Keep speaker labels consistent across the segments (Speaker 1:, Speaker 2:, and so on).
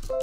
Speaker 1: Right,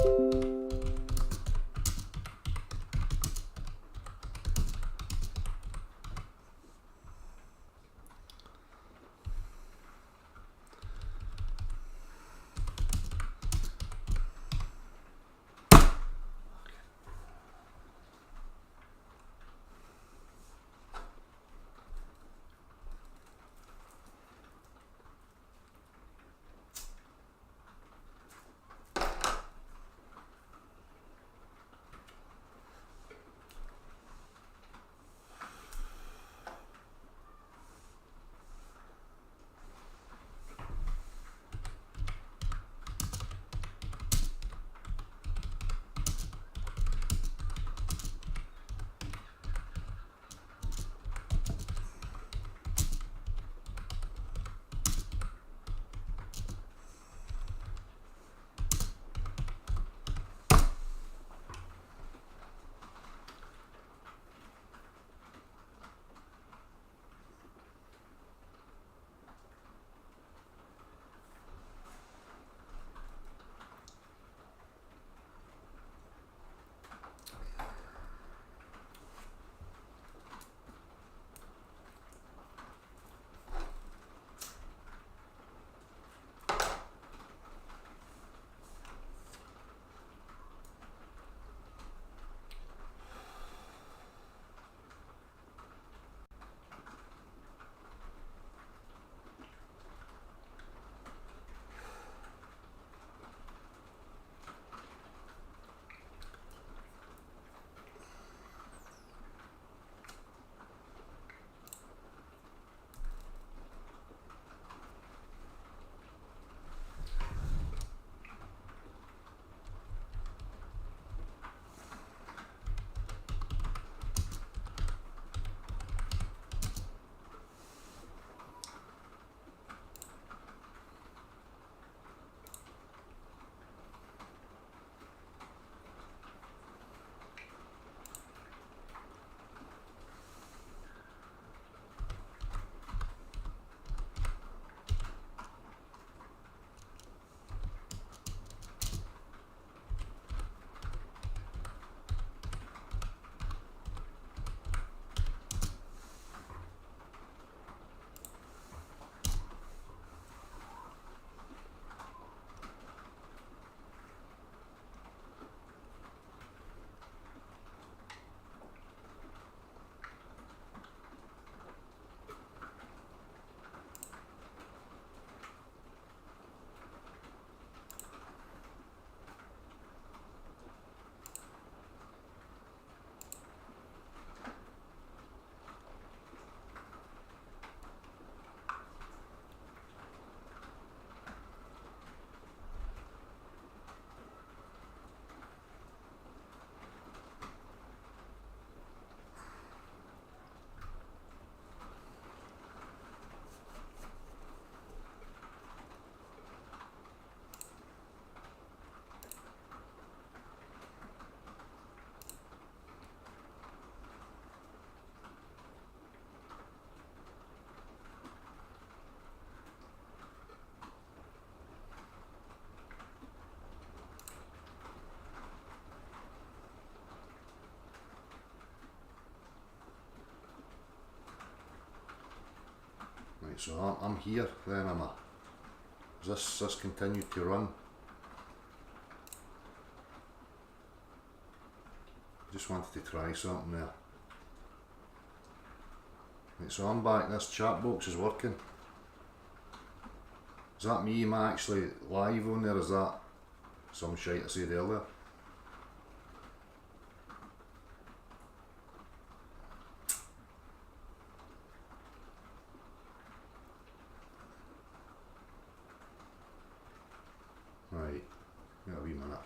Speaker 1: so I'm here then, am I? Does this continue to run? Just wanted to try something there. Right, so I'm back, this chat box is working. Is that me? Am I actually live on there? Is that some shite I said earlier? Right, wait a wee minute.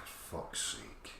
Speaker 1: For fuck's sake.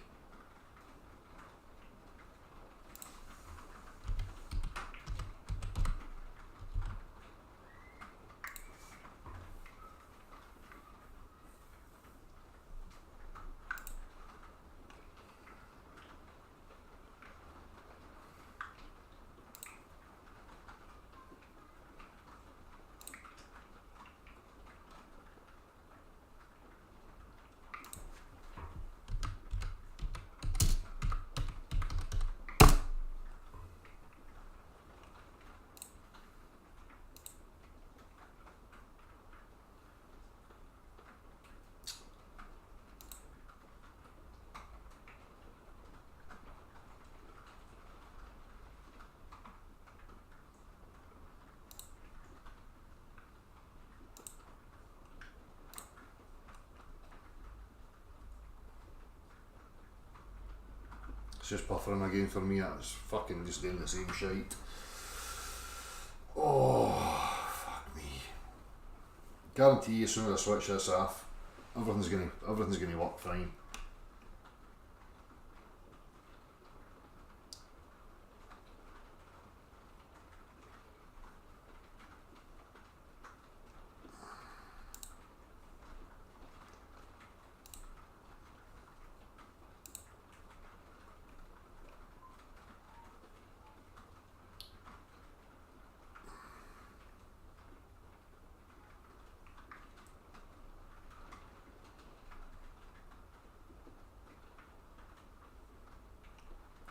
Speaker 1: It's just buffering again for me. It's fucking just doing the same shite. Oh, fuck me. Guarantee you, as soon as I switch this off, everything's gonna work fine.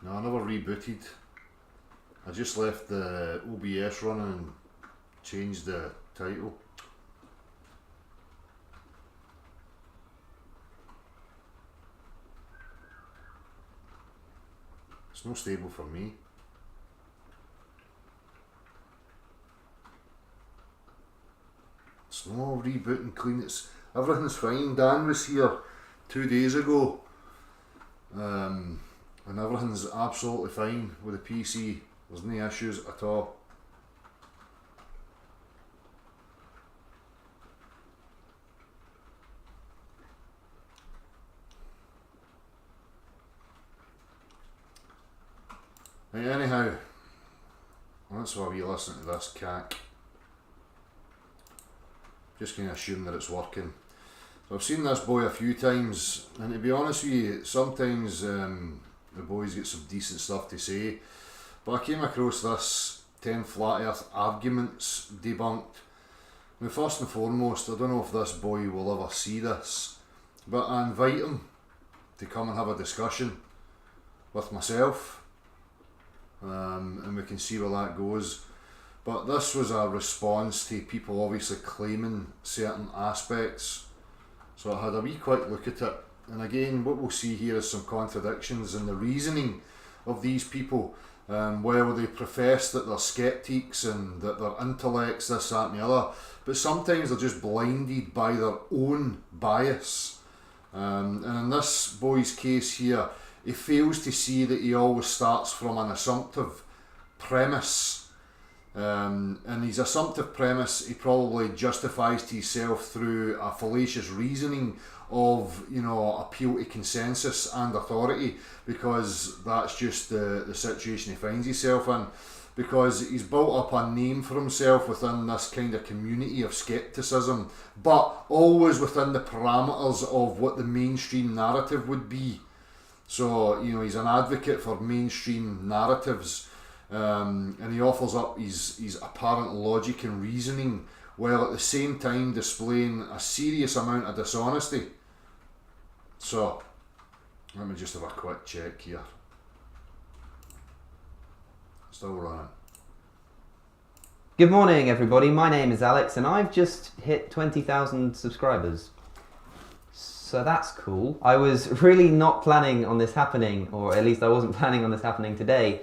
Speaker 1: No, I never rebooted. I just left the OBS running and changed the title. It's not stable for me. It's no rebooting clean. Everything's fine. Dan was here 2 days ago. And everything's absolutely fine with the PC. There's no issues at all. Right, anyhow, that's why we listen to this cack. Just going to assume that it's working. So I've seen this boy a few times, and to be honest with you, sometimes the boys get some decent stuff to say, but I came across this 10 flat earth arguments debunked. Now, first and foremost, I don't know if this boy will ever see this, but I invite him to come and have a discussion with myself, and we can see where that goes. But this was a response to people obviously claiming certain aspects, so I had a wee quick look at it. And again, what we'll see here is some contradictions in the reasoning of these people. Where they profess that they're skeptics and that they're intellects, this, that and the other, but sometimes they're just blinded by their own bias. And in this boy's case here, he fails to see that he always starts from an assumptive premise. And his assumptive premise, he probably justifies to himself through a fallacious reasoning of, you know, appeal to consensus and authority, because that's just the situation he finds himself in, because he's built up a name for himself within this kind of community of skepticism, but always within the parameters of what the mainstream narrative would be. So, you know, he's an advocate for mainstream narratives, and he offers up his apparent logic and reasoning, while at the same time displaying a serious amount of dishonesty. So, let me just have a quick check here. Still running.
Speaker 2: Good morning everybody, my name is Alex and I've just hit 20,000 subscribers. So that's cool. I was really not planning on this happening, or at least I wasn't planning on this happening today.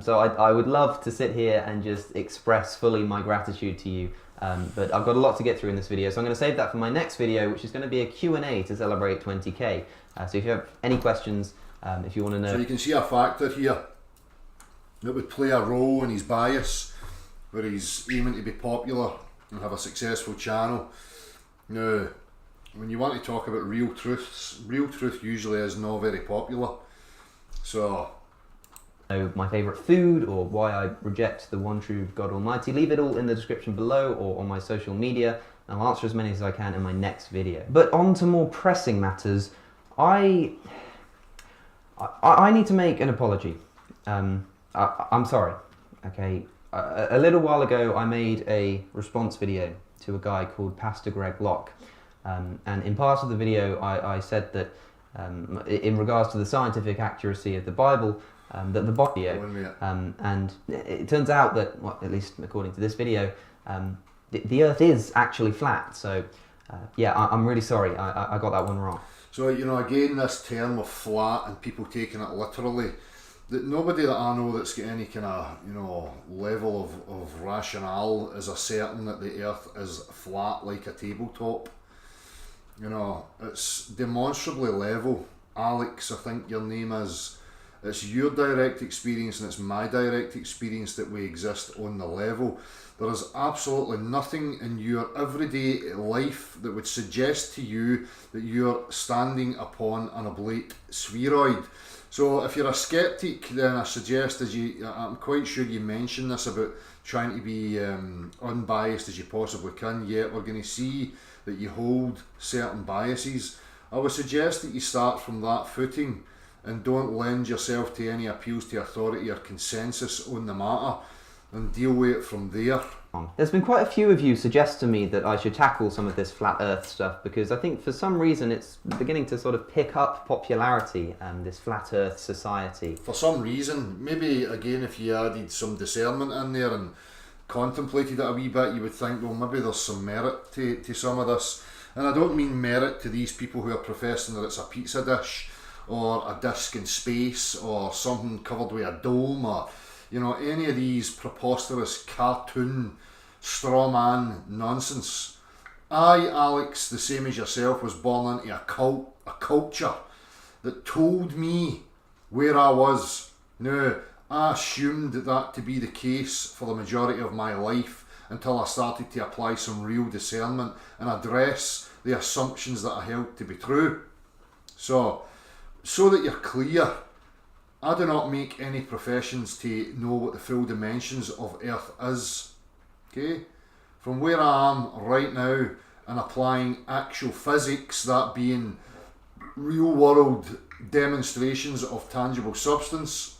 Speaker 2: So I would love to sit here and just express fully my gratitude to you. But I've got a lot to get through in this video, so I'm going to save that for my next video, which is going to be a Q&A to celebrate 20k. So if you have any questions, if you want to know...
Speaker 1: So you can see a factor here that would play a role in his bias, where he's aiming to be popular and have a successful channel. Now, when you want to talk about real truth usually is not very popular. So...
Speaker 2: my favourite food, or why I reject the one true God Almighty, leave it all in the description below or on my social media, and I'll answer as many as I can in my next video. But on to more pressing matters, I need to make an apology. I'm sorry, okay? A little while ago I made a response video to a guy called Pastor Greg Locke, and in part of the video I said that in regards to the scientific accuracy of the Bible, that the body, and it turns out that, well, at least according to this video, the Earth is actually flat. So yeah, I'm really sorry, I got that one wrong.
Speaker 1: So, you know, again, this term of flat and people taking it literally, that nobody that I know that's got any kind of, you know, level of rationale is asserting that the Earth is flat like a tabletop. You know, it's demonstrably level. Alex, I think your name is, It's your direct experience and it's my direct experience that we exist on the level. There is absolutely nothing in your everyday life that would suggest to you that you're standing upon an oblate spheroid. So if you're a skeptic, then I suggest, I'm quite sure you mentioned this about trying to be unbiased as you possibly can, yet we're going to see that you hold certain biases. I would suggest that you start from that footing and don't lend yourself to any appeals to authority or consensus on the matter, and deal with it from there.
Speaker 2: There's been quite a few of you suggest to me that I should tackle some of this flat earth stuff, because I think for some reason it's beginning to sort of pick up popularity, this flat earth society.
Speaker 1: For some reason, maybe again if you added some discernment in there and contemplated it a wee bit, you would think, well, maybe there's some merit to some of this. And I don't mean merit to these people who are professing that it's a pizza dish or a disc in space or something covered with a dome, or any of these preposterous cartoon straw man nonsense. I, Alex, the same as yourself, was born into a culture that told me where I was. Now, I assumed that to be the case for the majority of my life until I started to apply some real discernment and address the assumptions that I held to be true. So that you're clear, I do not make any professions to know what the full dimensions of Earth is. Okay? From where I am right now and applying actual physics, that being real world demonstrations of tangible substance,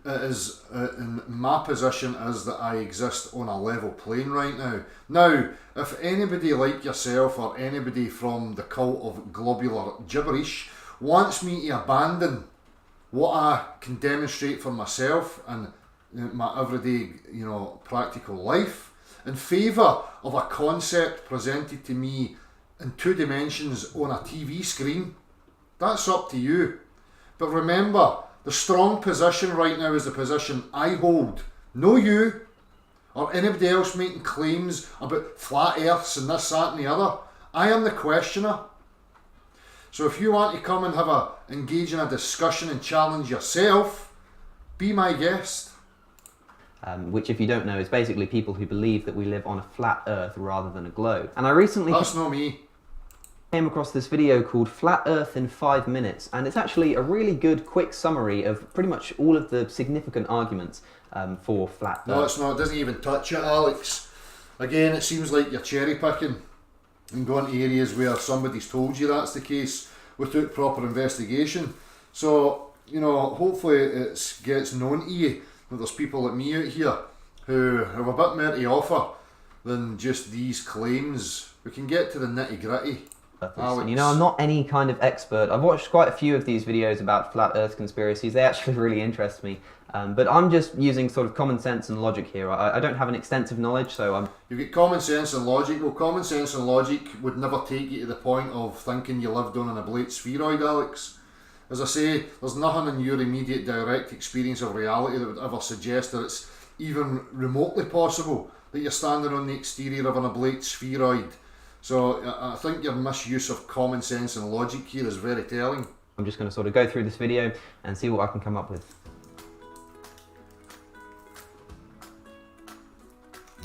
Speaker 1: and my position is that I exist on a level plane right now. Now, if anybody like yourself or anybody from the cult of globular gibberish wants me to abandon what I can demonstrate for myself and my everyday, practical life in favour of a concept presented to me in 2 dimensions on a TV screen, that's up to you. But remember, the strong position right now is the position I hold. No you, or anybody else making claims about flat earths and this, that and the other. I am the questioner. So if you want to come and engage in a discussion and challenge yourself, be my guest.
Speaker 2: Which, if you don't know, is basically people who believe that we live on a flat earth rather than a globe. And I recently...
Speaker 1: That's not me.
Speaker 2: Came across this video called Flat Earth in 5 minutes, and it's actually a really good quick summary of pretty much all of the significant arguments for flat Earth.
Speaker 1: No, it's not. It doesn't even touch it, Alex. Again, it seems like you're cherry picking and going to areas where somebody's told you that's the case without proper investigation. So, hopefully it gets known to you that there's people like me out here who have a bit more to offer than just these claims. We can get to the nitty gritty.
Speaker 2: And I'm not any kind of expert. I've watched quite a few of these videos about flat earth conspiracies. They actually really interest me. But I'm just using sort of common sense and logic here. I don't have an extensive knowledge, so I'm...
Speaker 1: You've got common sense and logic. Well, common sense and logic would never take you to the point of thinking you lived on an oblate spheroid, Alex. As I say, there's nothing in your immediate direct experience of reality that would ever suggest that it's even remotely possible that you're standing on the exterior of an oblate spheroid. So I think your misuse of common sense and logic here is very telling.
Speaker 2: I'm just going to sort of go through this video and see what I can come up with.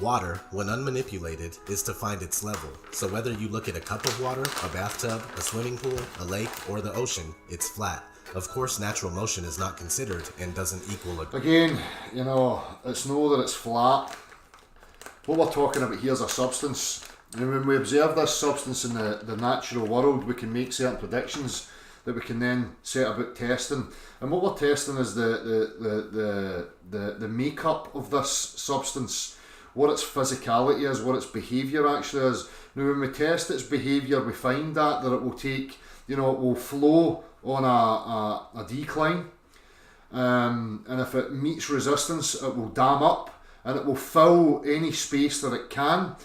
Speaker 3: Water, when unmanipulated, is to find its level. So whether you look at a cup of water, a bathtub, a swimming pool, a lake, or the ocean, it's flat. Of course, natural motion is not considered and doesn't equal a...
Speaker 1: Again, it's know that it's flat. What we're talking about here is a substance. And when we observe this substance in the natural world, we can make certain predictions that we can then set about testing. And what we're testing is the makeup of this substance, what its physicality is, what its behaviour actually is. Now, when we test its behaviour, we find that it will take, it will flow on a decline. And if it meets resistance, it will dam up and it will fill any space that it can.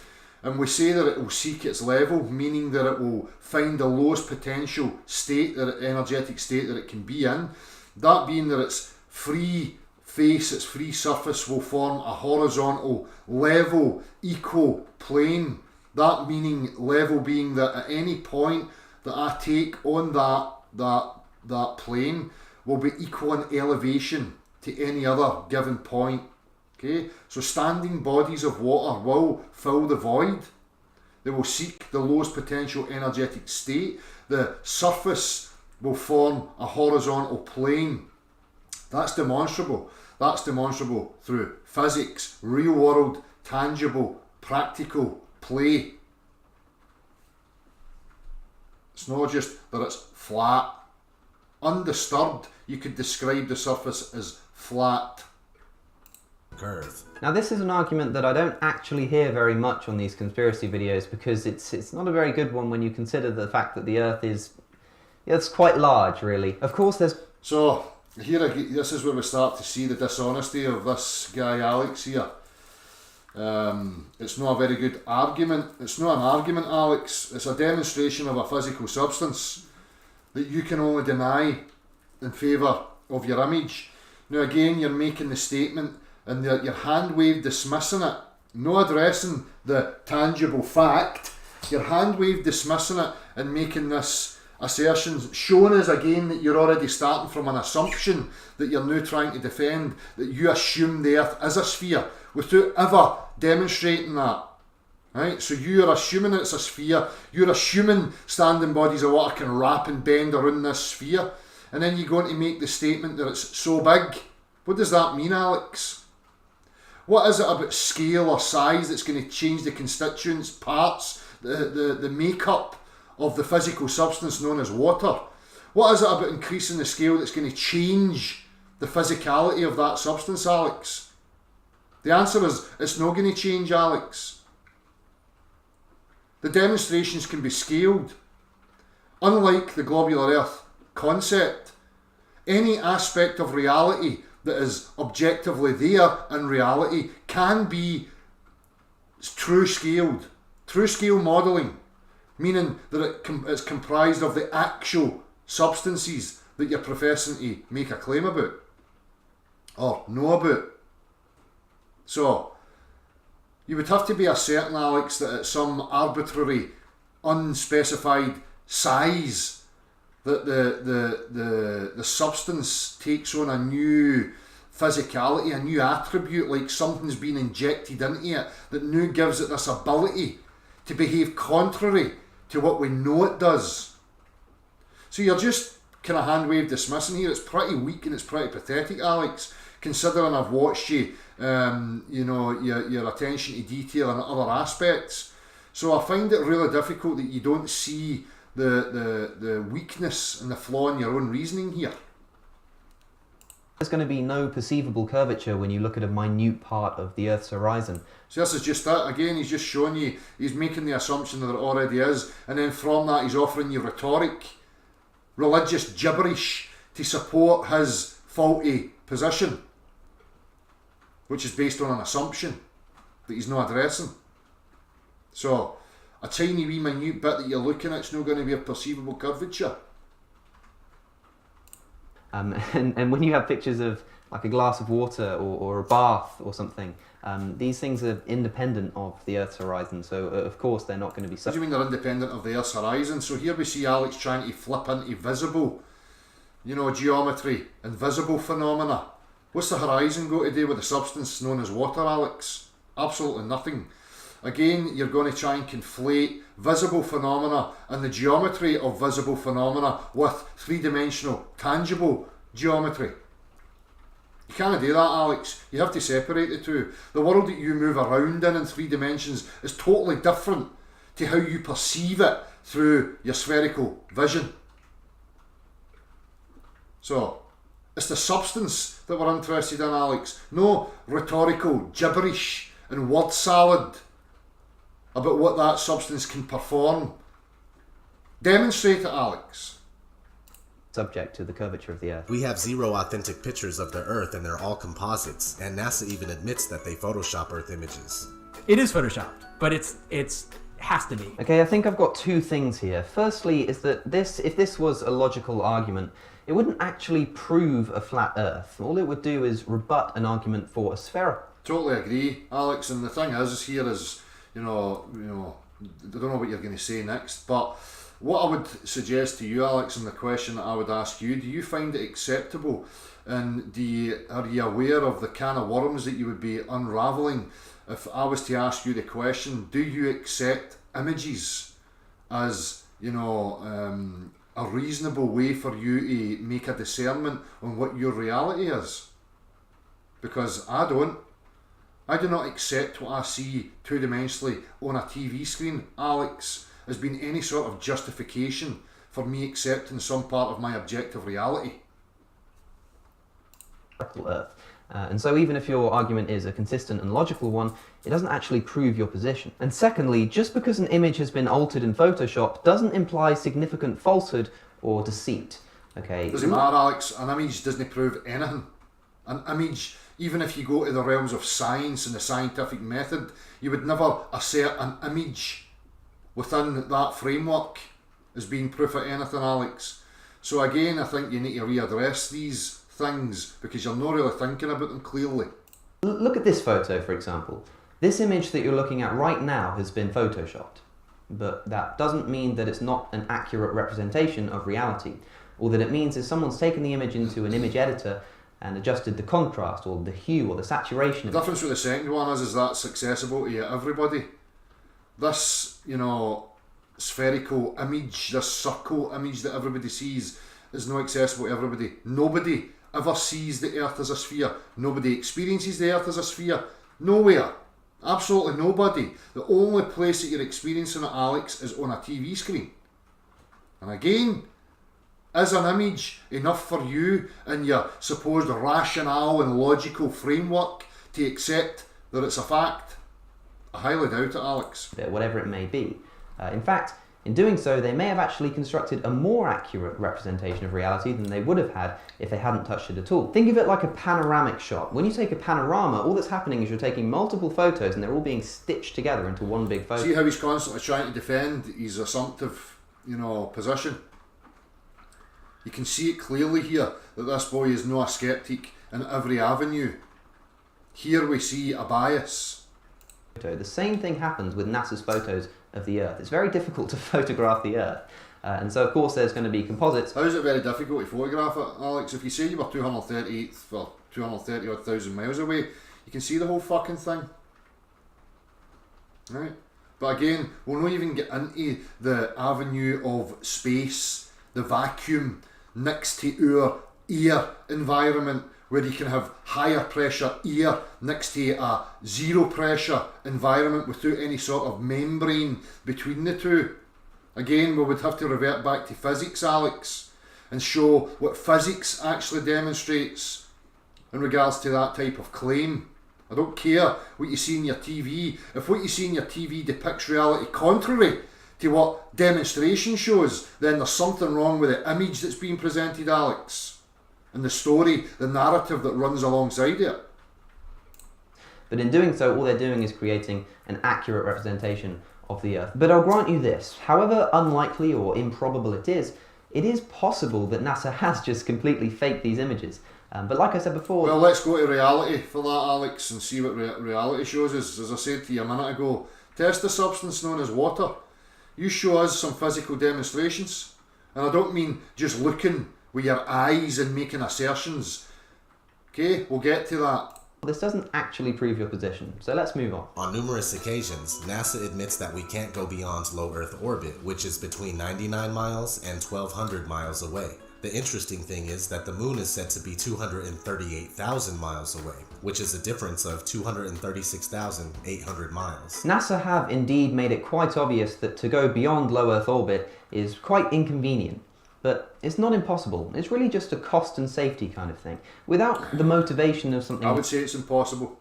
Speaker 1: And we say that it will seek its level, meaning that it will find the lowest potential state, energetic state that it can be in. That being that its free face, its free surface will form a horizontal, level, equal plane. That meaning level being that at any point that I take on that plane, will be equal in elevation to any other given point. Okay, so standing bodies of water will fill the void. They will seek the lowest potential energetic state. The surface will form a horizontal plane. That's demonstrable. That's demonstrable through physics, real world, tangible, practical play. It's not just that it's flat. Undisturbed, you could describe the surface as flat.
Speaker 3: Curve.
Speaker 2: Now this is an argument that I don't actually hear very much on these conspiracy videos, because it's not a very good one when you consider the fact that the Earth is, it's quite large, really. Of course there's...
Speaker 1: So, here, this is where we start to see the dishonesty of this guy Alex here. It's not a very good argument. It's not an argument, Alex. It's a demonstration of a physical substance that you can only deny in favour of your image. Now again, you're making the statement and you're hand wave dismissing it, no addressing the tangible fact. You're hand wave dismissing it and making this assertions, showing us again that you're already starting from an assumption that you're now trying to defend, that you assume the Earth is a sphere without ever demonstrating that. Right? So you're assuming it's a sphere, you're assuming standing bodies of water can wrap and bend around this sphere, and then you're going to make the statement that it's so big. What does that mean, Alex? What is it about scale or size that's going to change the constituents, parts, the makeup of the physical substance known as water? What is it about increasing the scale that's going to change the physicality of that substance, Alex? The answer is, it's not going to change, Alex. The demonstrations can be scaled. Unlike the globular Earth concept, any aspect of reality that is objectively there in reality can be true scaled. True scale modelling, meaning that it's comprised of the actual substances that you're professing to make a claim about or know about. So, you would have to be certain, Alex, that at some arbitrary, unspecified size that the substance takes on a new physicality, a new attribute, like something's been injected into it that now gives it this ability to behave contrary to what we know it does. So you're just kind of hand wave dismissing here. It's pretty weak and it's pretty pathetic, Alex, considering I've watched you, your attention to detail and other aspects. So I find it really difficult that you don't see the weakness and the flaw in your own reasoning here.
Speaker 2: There's going to be no perceivable curvature when you look at a minute part of the Earth's horizon.
Speaker 1: So this is just that. Again, he's just showing you, he's making the assumption that it already is, and then from that he's offering you rhetoric, religious gibberish to support his faulty position, which is based on an assumption that he's not addressing. So, a tiny wee minute bit that you're looking at, it's not going to be a perceivable curvature.
Speaker 2: And when you have pictures of like a glass of water or a bath or something, these things are independent of the Earth's horizon, so of course they're not going to be...
Speaker 1: What do you mean they're independent of the Earth's horizon? So here we see Alex trying to flip into visible, geometry and visible phenomena. What's the horizon got to do with the substance known as water, Alex? Absolutely nothing. Again, you're going to try and conflate visible phenomena and the geometry of visible phenomena with three-dimensional, tangible geometry. You can't do that, Alex. You have to separate the two. The world that you move around in 3 dimensions is totally different to how you perceive it through your spherical vision. So, it's the substance that we're interested in, Alex. No rhetorical gibberish and word salad about what that substance can perform. Demonstrate it, Alex.
Speaker 2: Subject to the curvature of the Earth.
Speaker 3: We have 0 authentic pictures of the Earth and they're all composites, and NASA even admits that they Photoshop Earth images.
Speaker 4: It is Photoshopped, but it's has to be.
Speaker 2: Okay, I think I've got 2 things here. Firstly is that if this was a logical argument, it wouldn't actually prove a flat Earth. All it would do is rebut an argument for a sphere.
Speaker 1: Totally agree, Alex, and the thing is here is, I don't know what you're going to say next, but what I would suggest to you, Alex, and the question that I would ask you, do you find it acceptable, and are you aware of the can of worms that you would be unravelling if I was to ask you the question, do you accept images as, you know, a reasonable way for you to make a discernment on what your reality is? Because I don't. I do not accept what I see two-dimensionally on a TV screen, Alex, as being any sort of justification for me accepting some part of my objective reality.
Speaker 2: Earth. And so even if your argument is a consistent and logical one, it doesn't actually prove your position. And secondly, just because an image has been altered in Photoshop doesn't imply significant falsehood or deceit. Okay?
Speaker 1: Doesn't matter, Alex. An image doesn't prove anything. An image, even if you go to the realms of science and the scientific method, you would never assert an image within that framework as being proof of anything, Alex. So again, I think you need to readdress these things because you're not really thinking about them clearly.
Speaker 2: Look at this photo, for example. This image that you're looking at right now has been photoshopped, but that doesn't mean that it's not an accurate representation of reality. All that it means is someone's taken the image into an image editor and adjusted the contrast or the hue or the saturation.
Speaker 1: The difference with the second one is that's accessible to everybody. This, you know, spherical image, this circle image that everybody sees is not accessible to everybody. Nobody ever sees the Earth as a sphere. Nobody experiences the Earth as a sphere. Nowhere. Absolutely nobody. The only place that you're experiencing it, Alex, is on a TV screen. And again, is an image enough for you and your supposed rationale and logical framework to accept that it's a fact? I highly doubt it, Alex.
Speaker 2: Whatever it may be. In fact, in doing so, they may have actually constructed a more accurate representation of reality than they would have had if they hadn't touched it at all. Think of it like a panoramic shot. When you take a panorama, all that's happening is you're taking multiple photos and they're all being stitched together into one big photo.
Speaker 1: See how he's constantly trying to defend his assumptive, you know, position? You can see it clearly here that this boy is not a skeptic in every avenue. Here we see a bias.
Speaker 2: The same thing happens with NASA's photos of the Earth. It's very difficult to photograph the Earth. And so of course there's going to be composites.
Speaker 1: How is it very difficult to photograph it, Alex? If you say you were 230 odd thousand miles away, you can see the whole fucking thing. Right? But again, we'll not even get into the avenue of space, the vacuum next to our air environment, where you can have higher pressure air next to a zero pressure environment without any sort of membrane between the two. Again, we would have to revert back to physics, Alex, and show what physics actually demonstrates in regards to that type of claim. I don't care what you see in your TV. If what you see in your TV depicts reality contrary to what demonstration shows, then there's something wrong with the image that's being presented, Alex. And the story, the narrative that runs alongside it.
Speaker 2: But in doing so, all they're doing is creating an accurate representation of the Earth. But I'll grant you this, however unlikely or improbable it is possible that NASA has just completely faked these images. But like I said before...
Speaker 1: Well, let's go to reality for that, Alex, and see what reality shows us. As I said to you a minute ago, test the substance known as water. You show us some physical demonstrations. And I don't mean just looking with your eyes and making assertions. Okay, we'll get to that.
Speaker 2: This doesn't actually prove your position, so let's move on.
Speaker 3: On numerous occasions, NASA admits that we can't go beyond low Earth orbit, which is between 99 miles and 1,200 miles away. The interesting thing is that the moon is said to be 238,000 miles away, which is a difference of 236,800 miles.
Speaker 2: NASA have indeed made it quite obvious that to go beyond low Earth orbit is quite inconvenient. But it's not impossible. It's really just a cost and safety kind of thing. Without the motivation of something...
Speaker 1: I would say it's impossible.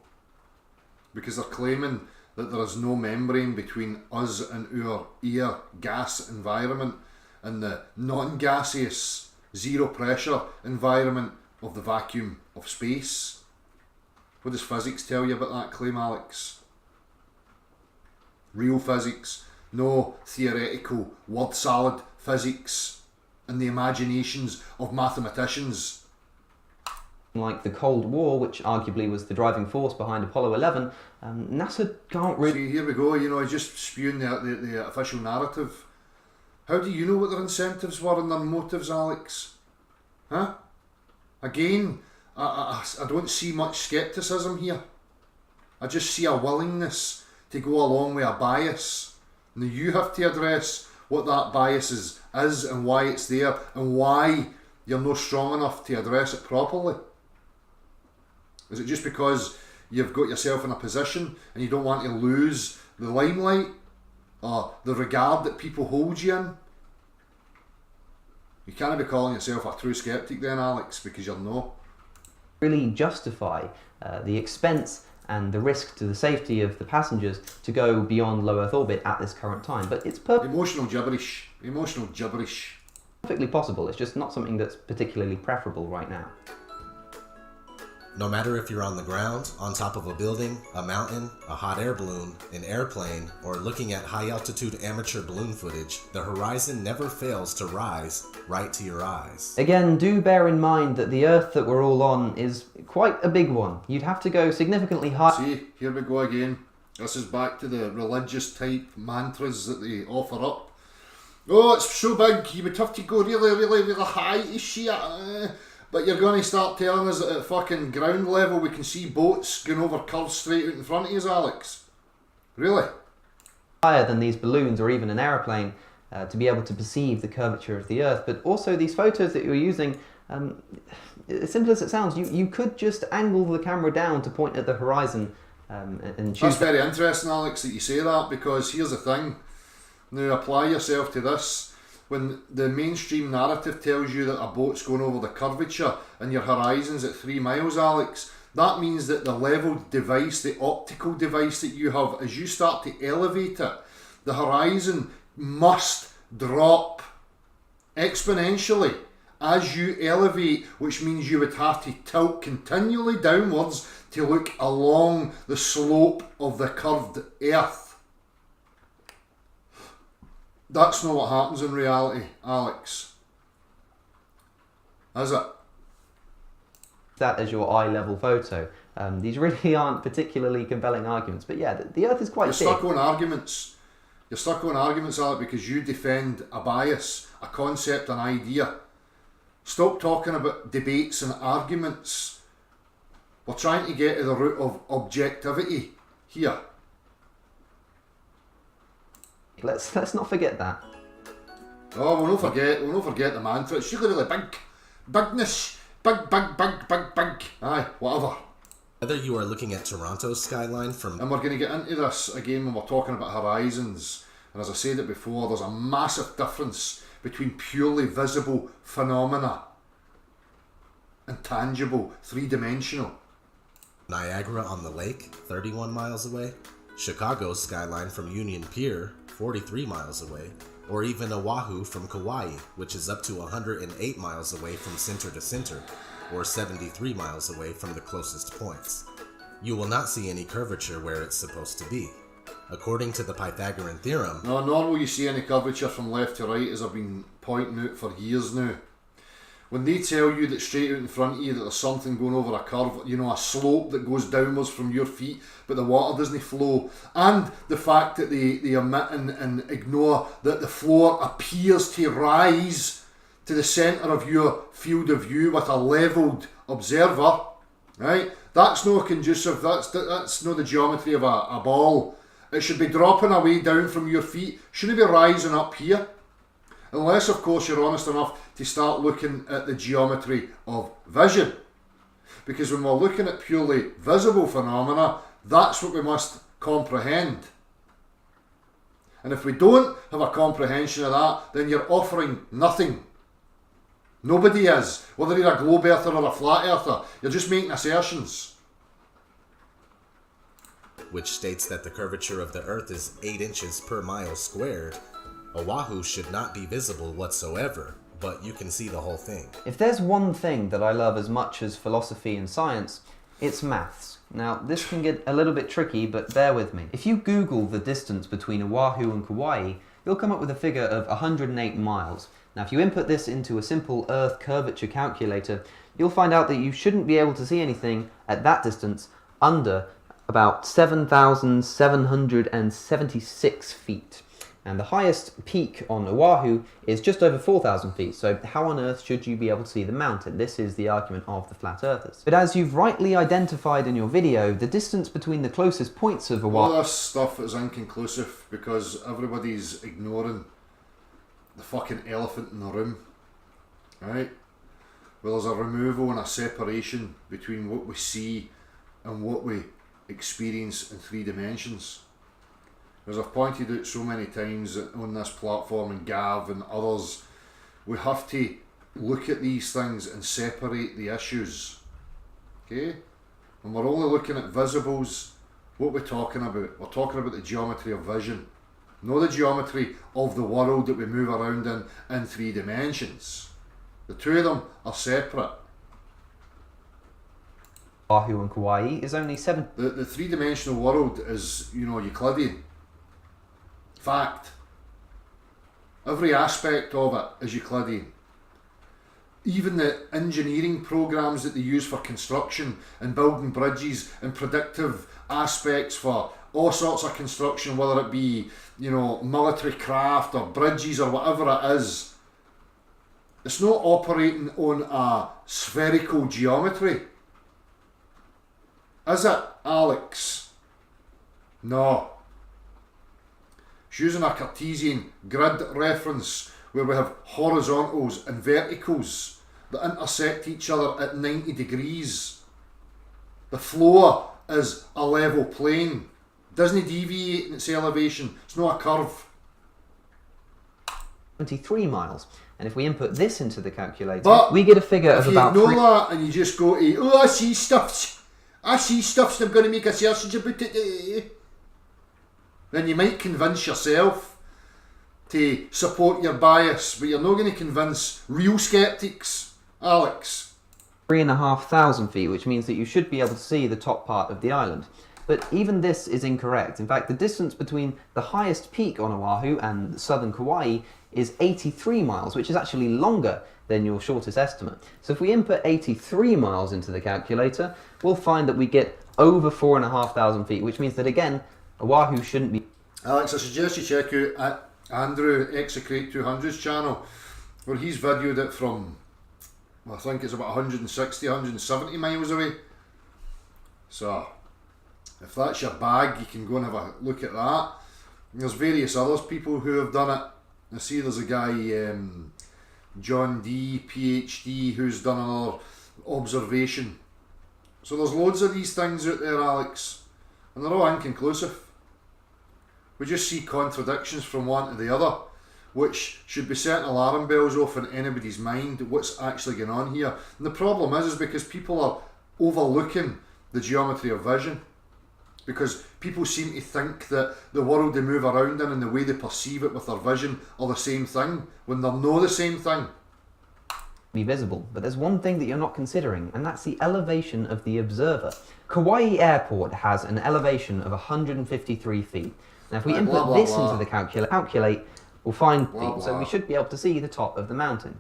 Speaker 1: Because they're claiming that there is no membrane between us and our air gas environment and the non-gaseous, zero pressure environment of the vacuum of space. What does physics tell you about that claim, Alex? Real physics. No theoretical word salad physics and the imaginations of mathematicians.
Speaker 2: Like the Cold War, which arguably was the driving force behind Apollo 11, NASA can't really...
Speaker 1: See, here we go, you know, just spewing the official narrative. How do you know what their incentives were and their motives, Alex? Huh? Again, I don't see much scepticism here. I just see a willingness to go along with a bias. Now you have to address what that bias is and why it's there and why you're not strong enough to address it properly. Is it just because you've got yourself in a position and you don't want to lose the limelight or the regard that people hold you in? You can't be calling yourself a true skeptic then, Alex, because you're not.
Speaker 2: Really justify the expense and the risk to the safety of the passengers to go beyond low Earth orbit at this current time. But it's
Speaker 1: Emotional gibberish. Emotional gibberish.
Speaker 2: perfectly possible. It's just not something that's particularly preferable right now.
Speaker 3: No matter if you're on the ground, on top of a building, a mountain, a hot air balloon, an airplane, or looking at high-altitude amateur balloon footage, the horizon never fails to rise right to your eyes.
Speaker 2: Again, do bear in mind that the Earth that we're all on is quite a big one. You'd have to go significantly high.
Speaker 1: See, here we go again. This is back to the religious type mantras that they offer up. Oh, it's so big, you would have to go really high to see it. But you're going to start telling us that at fucking ground level we can see boats going over curves straight out in front of us, Alex? Really?
Speaker 2: Higher than these balloons or even an aeroplane to be able to perceive the curvature of the Earth. But also these photos that you're using, as simple as it sounds, you could just angle the camera down to point at the horizon and choose.
Speaker 1: That's very interesting, Alex, that you say that, because here's the thing. Now apply yourself to this. When the mainstream narrative tells you that a boat's going over the curvature and your horizon's at 3 miles, Alex, that means that the leveled device, the optical device that you have, as you start to elevate it, the horizon must drop exponentially as you elevate, which means you would have to tilt continually downwards to look along the slope of the curved Earth. That's not what happens in reality, Alex. Is it?
Speaker 2: That as your eye-level photo. These really aren't particularly compelling arguments, but yeah, the Earth is quite big.
Speaker 1: You're stuck on arguments. You're stuck on arguments, Alex, because you defend a bias, a concept, an idea. Stop talking about debates and arguments. We're trying to get to the root of objectivity here.
Speaker 2: Let's not forget that.
Speaker 1: Oh, we'll not forget the mantra. It's really big. Bigness. Big. Aye, whatever.
Speaker 3: Whether you are looking at Toronto's skyline from...
Speaker 1: And we're going to get into this again when we're talking about horizons. And as I said it before, there's a massive difference between purely visible phenomena and tangible, three-dimensional.
Speaker 3: Niagara on the lake, 31 miles away. Chicago's skyline from Union Pier, 43 miles away, or even Oahu from Kauai, which is up to 108 miles away from center to center, or 73 miles away from the closest points. You will not see any curvature where it's supposed to be. According to the Pythagorean theorem...
Speaker 1: No, nor will you see any curvature from left to right, as I've been pointing out for years now. When they tell you that straight out in front of you that there's something going over a curve, you know, a slope that goes downwards from your feet, but the water doesn't flow, and the fact that they omit and ignore that the floor appears to rise to the centre of your field of view with a levelled observer, right? That's no conducive, that's no the geometry of a ball. It should be dropping away down from your feet, shouldn't be rising up here. Unless, of course, you're honest enough to start looking at the geometry of vision. Because when we're looking at purely visible phenomena, that's what we must comprehend. And if we don't have a comprehension of that, then you're offering nothing. Nobody is. Whether you're a globe earther or a flat earther, you're just making assertions.
Speaker 3: Which states that the curvature of the Earth is 8 inches per mile squared. Oahu should not be visible whatsoever, but you can see the whole thing.
Speaker 2: If there's one thing that I love as much as philosophy and science, it's maths. Now, this can get a little bit tricky, but bear with me. If you Google the distance between Oahu and Kauai, you'll come up with a figure of 108 miles. Now, if you input this into a simple Earth curvature calculator, you'll find out that you shouldn't be able to see anything at that distance under about 7,776 feet. And the highest peak on Oahu is just over 4,000 feet, so how on earth should you be able to see the mountain? This is the argument of the flat earthers. But as you've rightly identified in your video, the distance between the closest points of Oahu...
Speaker 1: All this stuff is inconclusive because everybody's ignoring the fucking elephant in the room, right? Well, there's a removal and a separation between what we see and what we experience in 3 dimensions. As I've pointed out so many times on this platform, and Gav and others, we have to look at these things and separate the issues. Okay? When we're only looking at visibles, what we're talking about? We're talking about the geometry of vision, not the geometry of the world that we move around in 3 dimensions. The two of them are separate.
Speaker 2: Oahu and Kauai is only 7...
Speaker 1: The 3-dimensional world is, Euclidean. Fact. Every aspect of it is Euclidean. Even the engineering programs that they use for construction and building bridges and predictive aspects for all sorts of construction, whether it be, military craft or bridges or whatever it is, it's not operating on a spherical geometry. Is it, Alex? No. It's using a Cartesian grid reference where we have horizontals and verticals that intersect each other at 90 degrees. The floor is a level plane. It doesn't deviate in its elevation. It's not a curve.
Speaker 2: 23 miles. And if we input this into the calculator, we get a figure of about...
Speaker 1: If you know that and you just go to, I see stuff, so I'm going to make a assertions about it, then you might convince yourself to support your bias, but you're not going to convince real skeptics, Alex.
Speaker 2: 3,500 feet, which means that you should be able to see the top part of the island. But even this is incorrect. In fact, the distance between the highest peak on Oahu and southern Kauai is 83 miles, which is actually longer than your shortest estimate. So if we input 83 miles into the calculator, we'll find that we get over 4,500 feet, which means that, again, Oahu shouldn't be...
Speaker 1: Alex, I suggest you check out Andrew Execrate 200's channel, where he's videoed it from, I think it's about 160, 170 miles away. So, if that's your bag, you can go and have a look at that. And there's various other people who have done it. I see there's a guy, John D, PhD, who's done another observation. So there's loads of these things out there, Alex, and they're all inconclusive. We just see contradictions from one to the other, which should be setting alarm bells off in anybody's mind what's actually going on here. And the problem is because people are overlooking the geometry of vision, because people seem to think that the world they move around in and the way they perceive it with their vision are the same thing, when they're not the same thing.
Speaker 2: Be visible, but there's one thing that you're not considering, and that's the elevation of the observer. Kauai Airport has an elevation of 153 feet. Now if we input this into the calculate, we'll find feet, so we should be able to see the top of the mountain.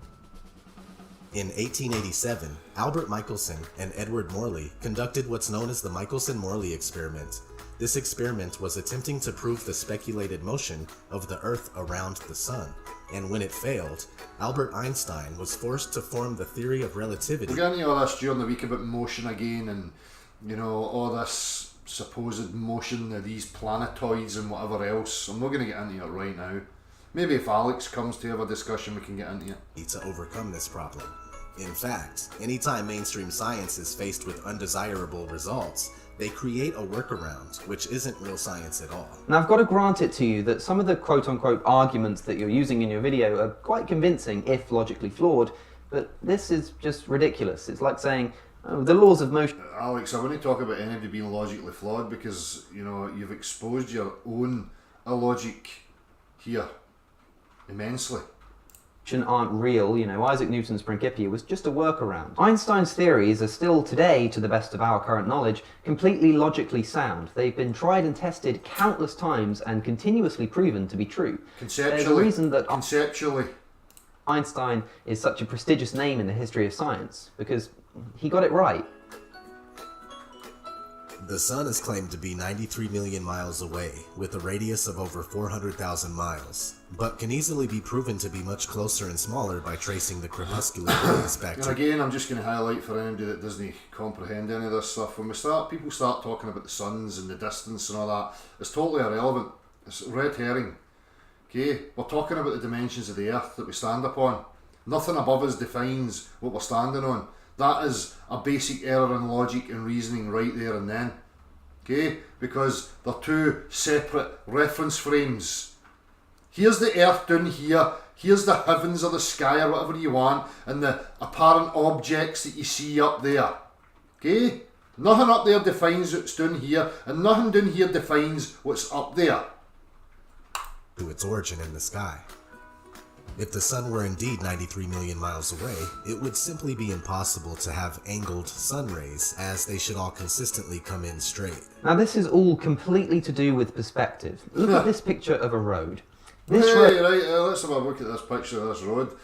Speaker 3: In 1887, Albert Michelson and Edward Morley conducted what's known as the Michelson-Morley experiment. This experiment was attempting to prove the speculated motion of the Earth around the Sun, and when it failed, Albert Einstein was forced to form the theory of relativity. We're
Speaker 1: getting all this during the week about motion again, and all this supposed motion of these planetoids and whatever else. I'm not going to get into it right now. Maybe if Alex comes to have a discussion, we can get into it.
Speaker 3: To overcome this problem. In fact, anytime mainstream science is faced with undesirable results, they create a workaround, which isn't real science at all.
Speaker 2: Now I've got to grant it to you that some of the quote-unquote arguments that you're using in your video are quite convincing, if logically flawed, but this is just ridiculous. It's like saying, oh, the laws of motion...
Speaker 1: Alex, I wouldn't talk about anybody being logically flawed because, you've exposed your own illogic here immensely.
Speaker 2: Aren't real, Isaac Newton's Principia was just a workaround. Einstein's theories are still today, to the best of our current knowledge, completely logically sound. They've been tried and tested countless times and continuously proven to be true.
Speaker 1: Conceptually.
Speaker 2: There's a reason that
Speaker 1: Conceptually.
Speaker 2: Einstein is such a prestigious name in the history of science, because he got it right.
Speaker 3: The sun is claimed to be 93 million miles away, with a radius of over 400,000 miles, but can easily be proven to be much closer and smaller by tracing the crepuscular phase back
Speaker 1: And
Speaker 3: to...
Speaker 1: again, I'm just going to highlight for anybody that doesn't comprehend any of this stuff, when people start talking about the suns and the distance and all that, it's totally irrelevant. It's red herring. Okay, we're talking about the dimensions of the earth that we stand upon. Nothing above us defines what we're standing on. That is a basic error in logic and reasoning right there and then. Okay, because they're two separate reference frames. Here's the earth down here, here's the heavens or the sky or whatever you want, and the apparent objects that you see up there. Okay, nothing up there defines what's down here, and nothing down here defines what's up there.
Speaker 3: to its origin in the sky. If the sun were indeed 93 million miles away, it would simply be impossible to have angled sun rays, as they should all consistently come in straight.
Speaker 2: Now this is all completely to do with perspective. Look at this picture of a road. This
Speaker 1: Right, let's have a look at this picture of this road,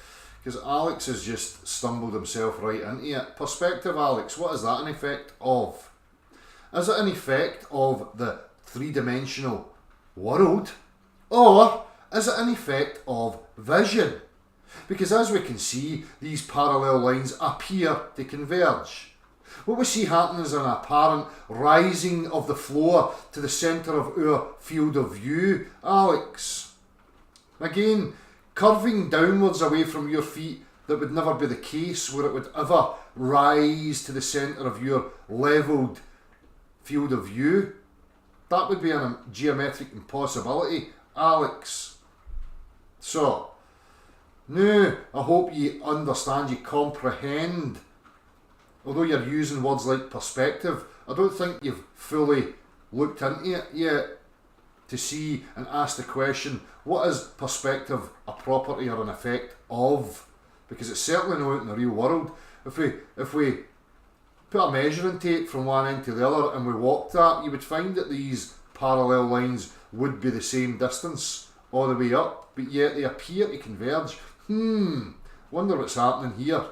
Speaker 1: because Alex has just stumbled himself right into it. Perspective, Alex, what is that an effect of? Is it an effect of the three-dimensional world, or is it an effect of vision? Because as we can see, these parallel lines appear to converge. What we see happening is an apparent rising of the floor to the centre of our field of view, Alex. Again, curving downwards away from your feet, that would never be the case where it would ever rise to the centre of your levelled field of view. That would be a geometric impossibility, Alex. So, now I hope you understand, you comprehend. Although you're using words like perspective, I don't think you've fully looked into it yet to see and ask the question, what is perspective a property or an effect of? Because it's certainly not in the real world. If we put a measuring tape from one end to the other and we walked that, you would find that these parallel lines would be the same distance all the way up, but yet they appear to converge. Wonder what's happening here.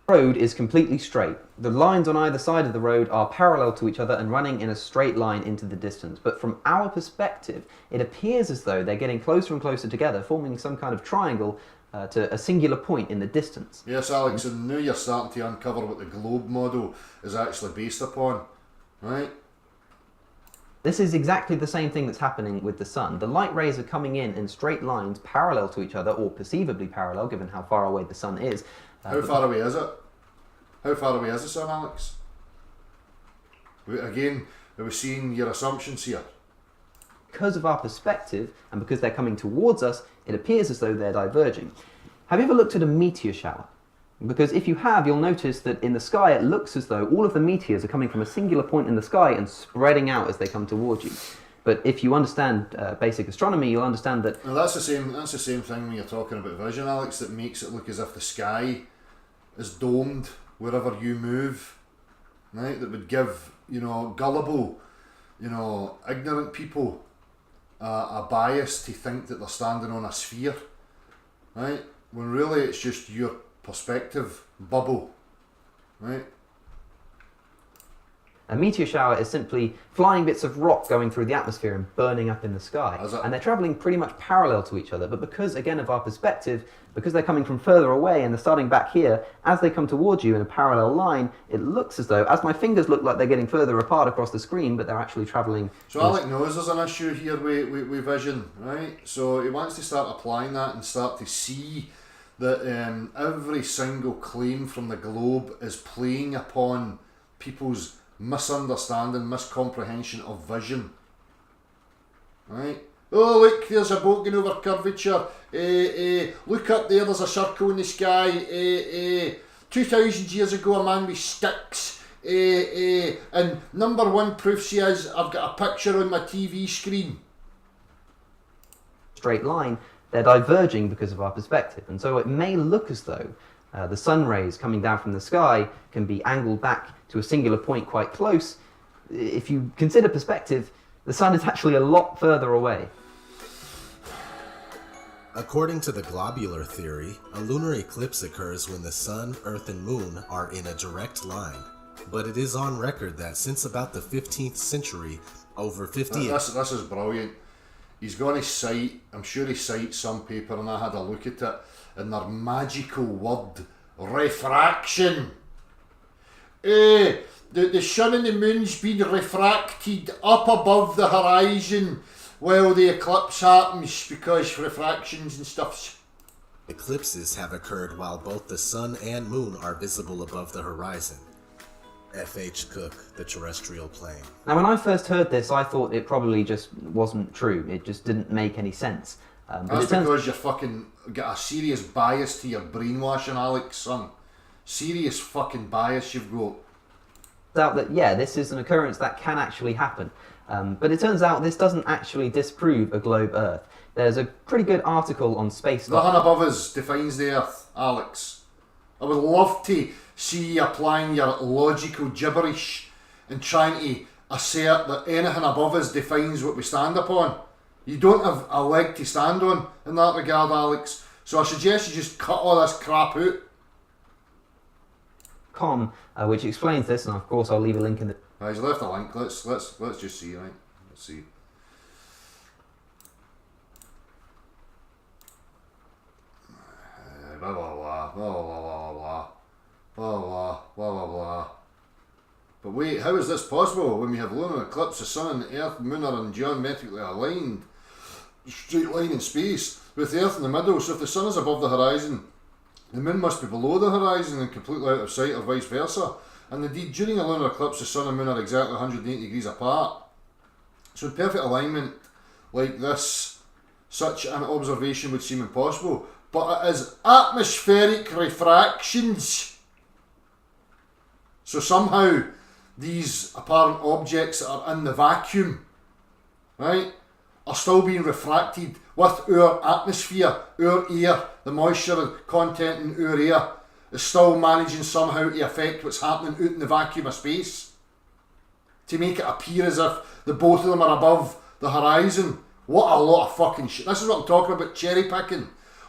Speaker 2: The road is completely straight. The lines on either side of the road are parallel to each other and running in a straight line into the distance. But from our perspective, it appears as though they're getting closer and closer together, forming some kind of triangle to a singular point in the distance.
Speaker 1: Yes, Alex, and now you're starting to uncover what the globe model is actually based upon, right?
Speaker 2: This is exactly the same thing that's happening with the sun. The light rays are coming in straight lines parallel to each other, or perceivably parallel, given how far away the sun is.
Speaker 1: How far away is it? How far away is the sun, Alex? Again, are we seeing your assumptions here?
Speaker 2: Because of our perspective, and because they're coming towards us, it appears as though they're diverging. Have you ever looked at a meteor shower? Because if you have, you'll notice that in the sky it looks as though all of the meteors are coming from a singular point in the sky and spreading out as they come towards you. But if you understand basic astronomy, you'll understand that...
Speaker 1: Well, that's the same thing when you're talking about vision, Alex, that makes it look as if the sky is domed wherever you move, right? That would give, gullible, ignorant people a bias to think that they're standing on a sphere, right? When really it's just your perspective bubble, right?
Speaker 2: A meteor shower is simply flying bits of rock going through the atmosphere and burning up in the sky. And they're travelling pretty much parallel to each other, but because, again, of our perspective, because they're coming from further away and they're starting back here, as they come towards you in a parallel line, it looks as though, as my fingers look like they're getting further apart across the screen, but they're actually travelling...
Speaker 1: So Alec knows there's an issue here with vision, right? So he wants to start applying that and start to see that every single claim from the globe is playing upon people's misunderstanding, miscomprehension of vision, right? Oh, look, there's a boat going over curvature. Look up there, there's a circle in the sky. 2,000 years ago, a man with sticks. And number one proof says I've got a picture on my TV screen.
Speaker 2: Straight line, they're diverging because of our perspective. And so it may look as though the sun rays coming down from the sky can be angled back to a singular point quite close. If you consider perspective, the sun is actually a lot further away.
Speaker 3: According to the globular theory, a lunar eclipse occurs when the sun, earth, and moon are in a direct line. but it is on record that since about the 15th century, over 50...
Speaker 1: This is brilliant. He's going to cite, I'm sure he cites some paper, and I had a look at it, and their magical word, refraction. The sun and the moon's been refracted up above the horizon while the eclipse happens, because refractions and stuff.
Speaker 3: Eclipses have occurred while both the sun and moon are visible above the horizon. F.H. Cook, The Terrestrial Plane.
Speaker 2: Now, when I first heard this, I thought it probably just wasn't true. It just didn't make any sense.
Speaker 1: That's because you fucking got a serious bias to your brainwashing, Alex, son. Serious fucking bias you've got.
Speaker 2: Out that, yeah, this is an occurrence that can actually happen. But it turns out this doesn't actually disprove a globe Earth. There's a pretty good article on space.
Speaker 1: Nothing above us defines the Earth, Alex. I would love to see you applying your logical gibberish and trying to assert that anything above us defines what we stand upon. You don't have a leg to stand on in that regard, Alex. So I suggest you just cut all this crap out.
Speaker 2: Which explains this, and of course I'll leave a link in the...
Speaker 1: He's left a link. Let's just see, right? Let's see. Blah blah blah blah blah blah blah blah blah blah. But wait, how is this possible when we have lunar eclipse, the sun, the earth, moon are in geometrically aligned straight line in space with the earth in the middle? So if the sun is above the horizon, the moon must be below the horizon and completely out of sight, or vice versa. And indeed, during a lunar eclipse, the sun and moon are exactly 180 degrees apart. So in perfect alignment like this, such an observation would seem impossible. But it is atmospheric refractions. So somehow these apparent objects that are in the vacuum, right, are still being refracted with our atmosphere, our air, the moisture content in our air is still managing somehow to affect what's happening out in the vacuum of space, to make it appear as if the both of them are above the horizon. What a lot of fucking shit. This is what I'm talking about, cherry picking.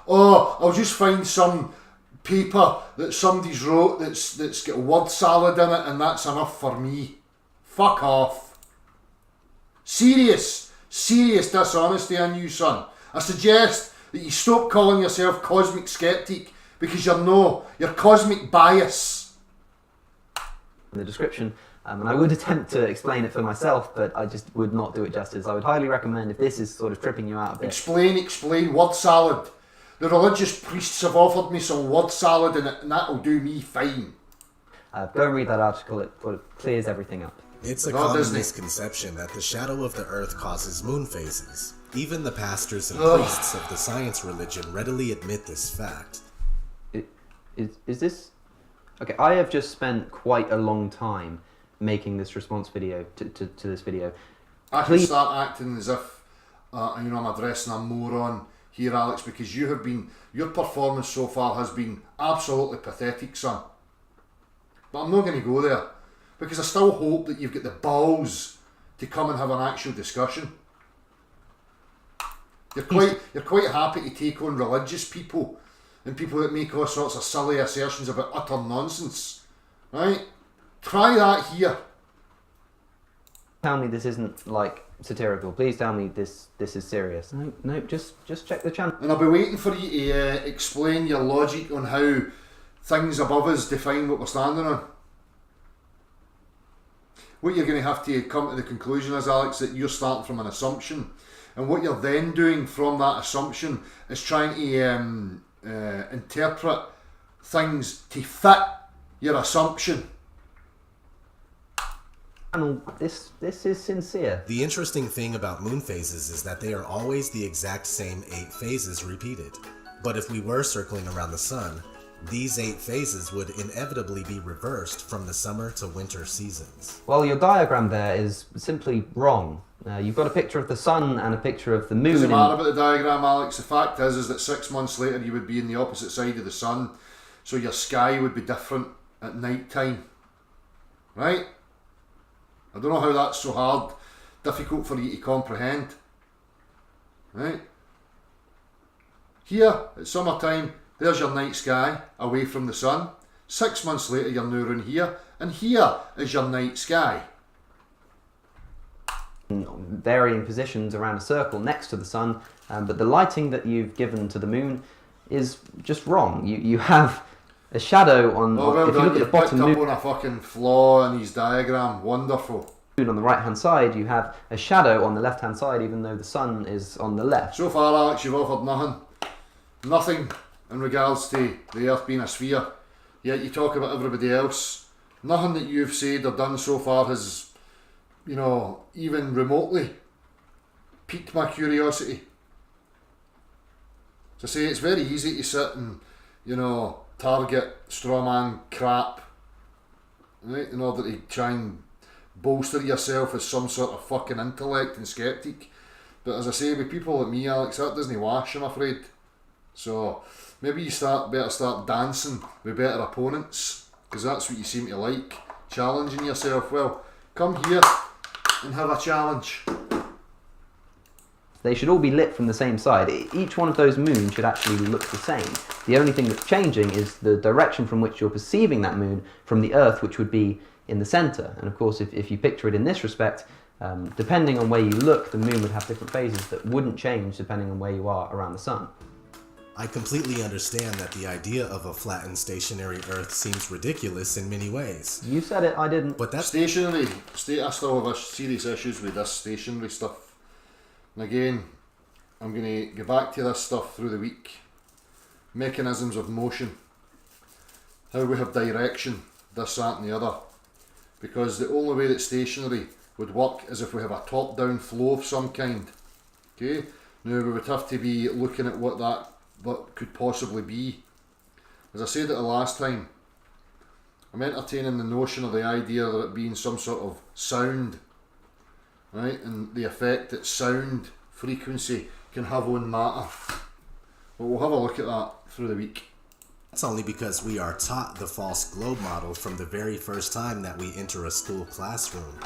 Speaker 1: Oh, I'll just find some paper that somebody's wrote that's got word salad in it and that's enough for me. Fuck off. Serious dishonesty on you, son. I suggest that you stop calling yourself cosmic skeptic, because you're cosmic bias.
Speaker 2: In the description, and I would attempt to explain it for myself, but I just would not do it justice. I would highly recommend, if this is sort of tripping you out a bit.
Speaker 1: Explain, word salad. The religious priests have offered me some word salad and that'll do me fine.
Speaker 2: Go and read that article, it clears everything up.
Speaker 3: It's a common misconception that the shadow of the Earth causes moon phases. Even the pastors and priests of the science religion readily admit this fact.
Speaker 2: Is this... Okay, I have just spent quite a long time making this response video to this video.
Speaker 1: I can start acting as if I'm addressing a moron here, Alex, because your performance so far has been absolutely pathetic, son. But I'm not going to go there, because I still hope that you've got the balls to come and have an actual discussion. You're quite happy to take on religious people and people that make all sorts of silly assertions about utter nonsense, right? Try that here.
Speaker 2: Tell me this isn't like satirical. Please tell me this is serious. No, just check the channel.
Speaker 1: And I'll be waiting for you to explain your logic on how things above us define what we're standing on. What you're going to have to come to the conclusion is, Alex, that you're starting from an assumption, and what you're then doing from that assumption is trying to interpret things to fit your assumption.
Speaker 2: This is sincere.
Speaker 3: The interesting thing about moon phases is that they are always the exact same 8 phases repeated. But if we were circling around the sun, these 8 phases would inevitably be reversed from the summer to winter seasons.
Speaker 2: Well, your diagram there is simply wrong. You've got a picture of the sun and a picture of the moon.
Speaker 1: Doesn't matter about the diagram, Alex. The fact is that 6 months later you would be in the opposite side of the sun, so your sky would be different at night time, right? I don't know how that's so difficult for you to comprehend, right? Here, at summertime, there's your night sky away from the sun. 6 months later, you're now around here, And here is your night sky.
Speaker 2: Varying positions around a circle next to the sun, but the lighting that you've given to the moon is just wrong. You have a shadow on.
Speaker 1: Oh, well
Speaker 2: if you
Speaker 1: done,
Speaker 2: look at
Speaker 1: you
Speaker 2: the
Speaker 1: picked
Speaker 2: bottom
Speaker 1: up
Speaker 2: moon
Speaker 1: on a fucking flaw in his diagram. Wonderful.
Speaker 2: on the right hand side, you have a shadow on the left hand side, even though the sun is on the left.
Speaker 1: So far, Alex, you've offered nothing. Nothing in regards to the Earth being a sphere. Yet you talk about everybody else. Nothing that you've said or done so far has, you know, even remotely piqued my curiosity. So say it's very easy to sit and, you know, target strawman crap, right, in order to try and bolster yourself as some sort of fucking intellect and skeptic. But as I say, with people like me, Alex, that doesn't wash, I'm afraid. So maybe you better start dancing with better opponents, because that's what you seem to like, challenging yourself. Well, come here and have a challenge.
Speaker 2: They should all be lit from the same side. Each one of those moons should actually look the same. The only thing that's changing is the direction from which you're perceiving that moon from the Earth, which would be in the centre. And of course, if you picture it in this respect, depending on where you look, the moon would have different phases that wouldn't change depending on where you are around the sun.
Speaker 3: I completely understand that the idea of a flattened stationary Earth seems ridiculous in many ways.
Speaker 2: You said it, I didn't.
Speaker 3: But that's
Speaker 1: Stationary. I still have serious issues with this stationary stuff. And again, I'm going to get back to this stuff through the week. Mechanisms of motion. How we have direction, this, that and the other. Because the only way that stationary would work is if we have a top-down flow of some kind. Okay? Now we would have to be looking at what could possibly be. As I said it the last time, I'm entertaining the notion or the idea of it being some sort of sound, right, and the effect that sound frequency can have on matter. But we'll have a look at that through the week.
Speaker 3: That's only because we are taught the false globe model from the very first time that we enter a school classroom.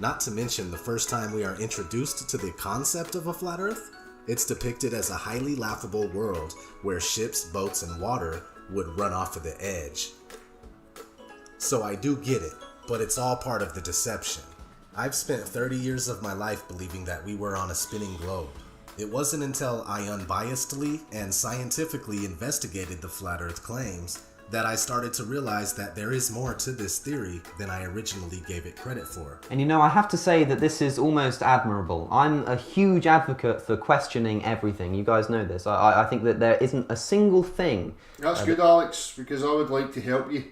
Speaker 3: Not to mention the first time we are introduced to the concept of a flat Earth. It's depicted as a highly laughable world where ships, boats, and water would run off of the edge. So I do get it, but it's all part of the deception. I've spent 30 years of my life believing that we were on a spinning globe. It wasn't until I unbiasedly and scientifically investigated the flat Earth claims that I started to realize that there is more to this theory than I originally gave it credit for.
Speaker 2: And you know, I have to say that this is almost admirable. I'm a huge advocate for questioning everything. You guys know this. I think that there isn't a single thing.
Speaker 1: That's good, Alex, because I would like to help you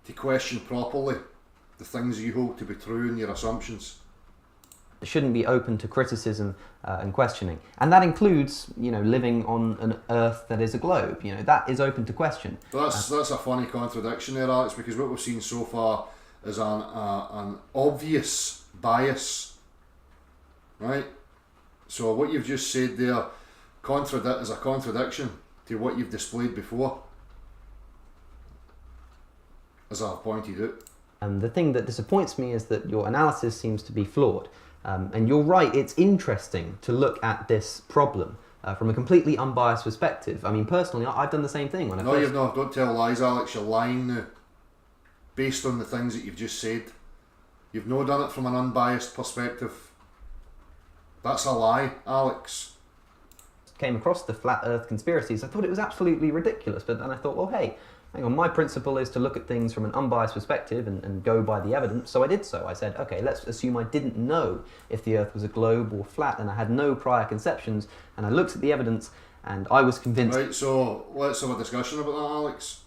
Speaker 1: to question properly the things you hold to be true and your assumptions.
Speaker 2: Shouldn't be open to criticism and questioning, and that includes, you know, living on an Earth that is a globe. You know, that is open to question.
Speaker 1: But that's a funny contradiction there, Alex, because what we've seen so far is an obvious bias, right? So what you've just said there is a contradiction to what you've displayed before, as I've pointed out.
Speaker 2: And the thing that disappoints me is that your analysis seems to be flawed. And you're right, it's interesting to look at this problem from a completely unbiased perspective. I mean, personally, I've done the same thing.
Speaker 1: No, you've not. Don't tell lies, Alex. You're lying now. Based on the things that you've just said. You've not done it from an unbiased perspective. That's a lie, Alex.
Speaker 2: Came across the flat Earth conspiracies, I thought it was absolutely ridiculous. But then I thought, well, hey, hang on, my principle is to look at things from an unbiased perspective and go by the evidence, so I did so. I said, okay, let's assume I didn't know if the Earth was a globe or flat, and I had no prior conceptions, and I looked at the evidence, and I was convinced...
Speaker 1: Right, so let's have a discussion about that, Alex.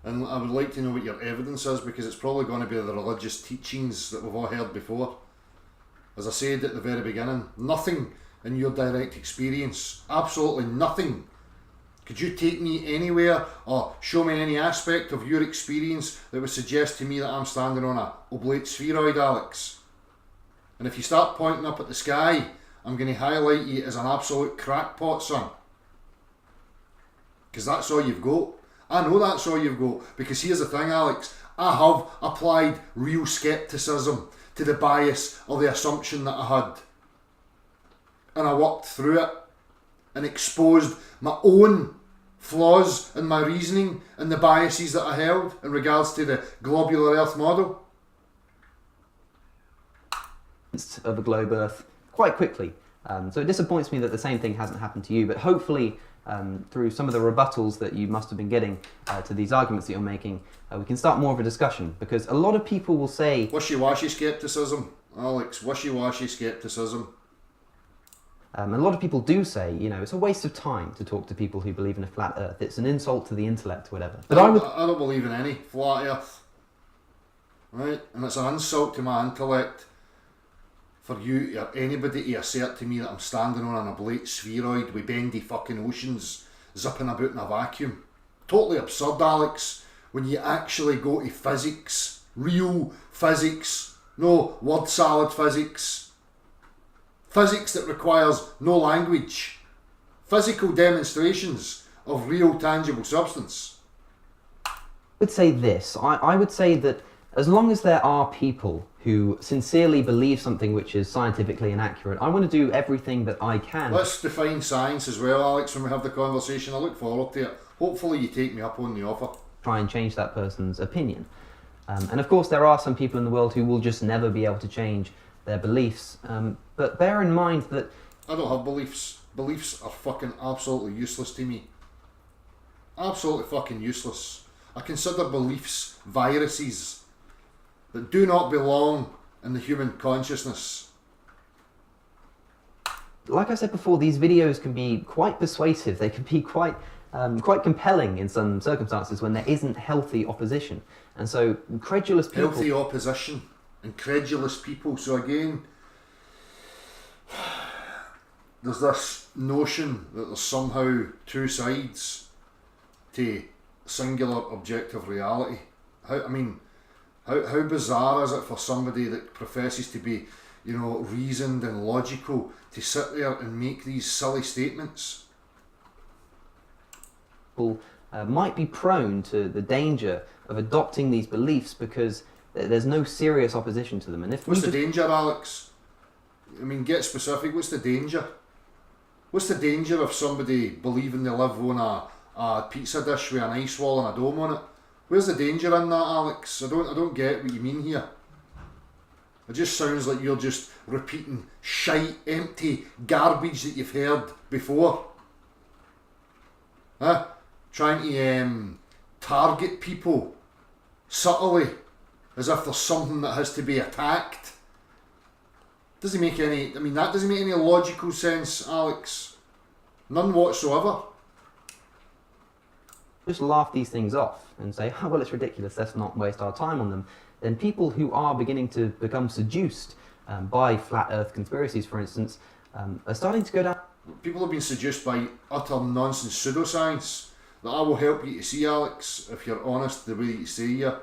Speaker 1: And I would like to know what your evidence is, because it's probably going to be the religious teachings that we've all heard before. As I said at the very beginning, nothing in your direct experience, absolutely nothing. Could you take me anywhere or show me any aspect of your experience that would suggest to me that I'm standing on a oblate spheroid, Alex? And if you start pointing up at the sky, I'm going to highlight you as an absolute crackpot, son. Because that's all you've got. I know that's all you've got. Because here's the thing, Alex. I have applied real skepticism to the bias or the assumption that I had. And I worked through it and exposed my own flaws in my reasoning and the biases that I held in regards to the globular Earth model?
Speaker 2: Of a globe Earth quite quickly. So it disappoints me that the same thing hasn't happened to you, but hopefully through some of the rebuttals that you must have been getting to these arguments that you're making, we can start more of a discussion, because a lot of people will say...
Speaker 1: Wishy-washy skepticism, Alex, wishy-washy skepticism.
Speaker 2: A lot of people do say, you know, it's a waste of time to talk to people who believe in a flat Earth. It's an insult to the intellect, whatever. But
Speaker 1: I don't believe in any flat Earth, right? And it's an insult to my intellect for you or anybody to assert to me that I'm standing on an oblate spheroid with bendy fucking oceans zipping about in a vacuum. Totally absurd, Alex, when you actually go to physics, real physics, no word salad physics. Physics that requires no language. Physical demonstrations of real tangible substance.
Speaker 2: I would say this. I would say that as long as there are people who sincerely believe something which is scientifically inaccurate, I want to do everything that I can.
Speaker 1: Let's define science as well, Alex, when we have the conversation. I look forward to it. Hopefully you take me up on the offer.
Speaker 2: Try and change that person's opinion. And of course there are some people in the world who will just never be able to change their beliefs. But bear in mind that...
Speaker 1: I don't have beliefs. Beliefs are fucking absolutely useless to me. Absolutely fucking useless. I consider beliefs viruses that do not belong in the human consciousness.
Speaker 2: Like I said before, these videos can be quite persuasive. They can be quite compelling in some circumstances when there isn't healthy opposition. And so credulous people...
Speaker 1: Healthy opposition. Incredulous people. So again, there's this notion that there's somehow two sides to singular objective reality. How bizarre is it for somebody that professes to be, you know, reasoned and logical to sit there and make these silly statements?
Speaker 2: People might be prone to the danger of adopting these beliefs because there's no serious opposition to them. And if
Speaker 1: what's the danger, Alex? I mean, get specific. What's the danger? What's the danger of somebody believing they live on a pizza dish with an ice wall and a dome on it? Where's the danger in that, Alex? I don't get what you mean here. It just sounds like you're just repeating shite, empty garbage that you've heard before. Trying to target people subtly as if there's something that has to be attacked. Doesn't make any... that doesn't make any logical sense, Alex. None whatsoever.
Speaker 2: Just laugh these things off and say, oh, well, it's ridiculous, let's not waste our time on them. Then people who are beginning to become seduced by flat earth conspiracies, for instance, are starting to go down...
Speaker 1: People have been seduced by utter nonsense pseudoscience that I will help you to see, Alex, if you're honest the way that you say you are.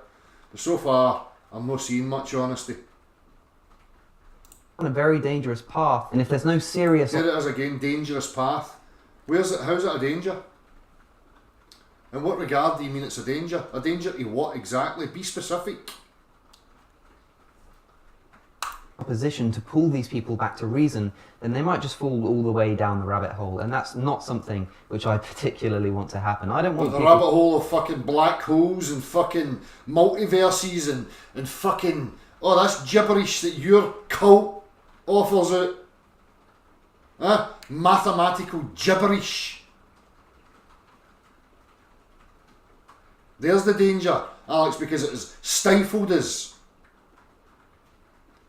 Speaker 1: But so far, I'm not seeing much honesty.
Speaker 2: On a very dangerous path, and if there's no serious...
Speaker 1: There it is again, dangerous path. Where's it? How's it a danger? In what regard do you mean it's a danger? A danger to what exactly? Be specific.
Speaker 2: Opposition to pull these people back to reason, then they might just fall all the way down the rabbit hole, and that's not something which I particularly want to happen. I don't want
Speaker 1: the
Speaker 2: people...
Speaker 1: rabbit hole of fucking black holes and fucking multiverses and fucking... Oh, that's gibberish that your cult offers out. Mathematical gibberish. There's the danger, Alex, because it has stifled us.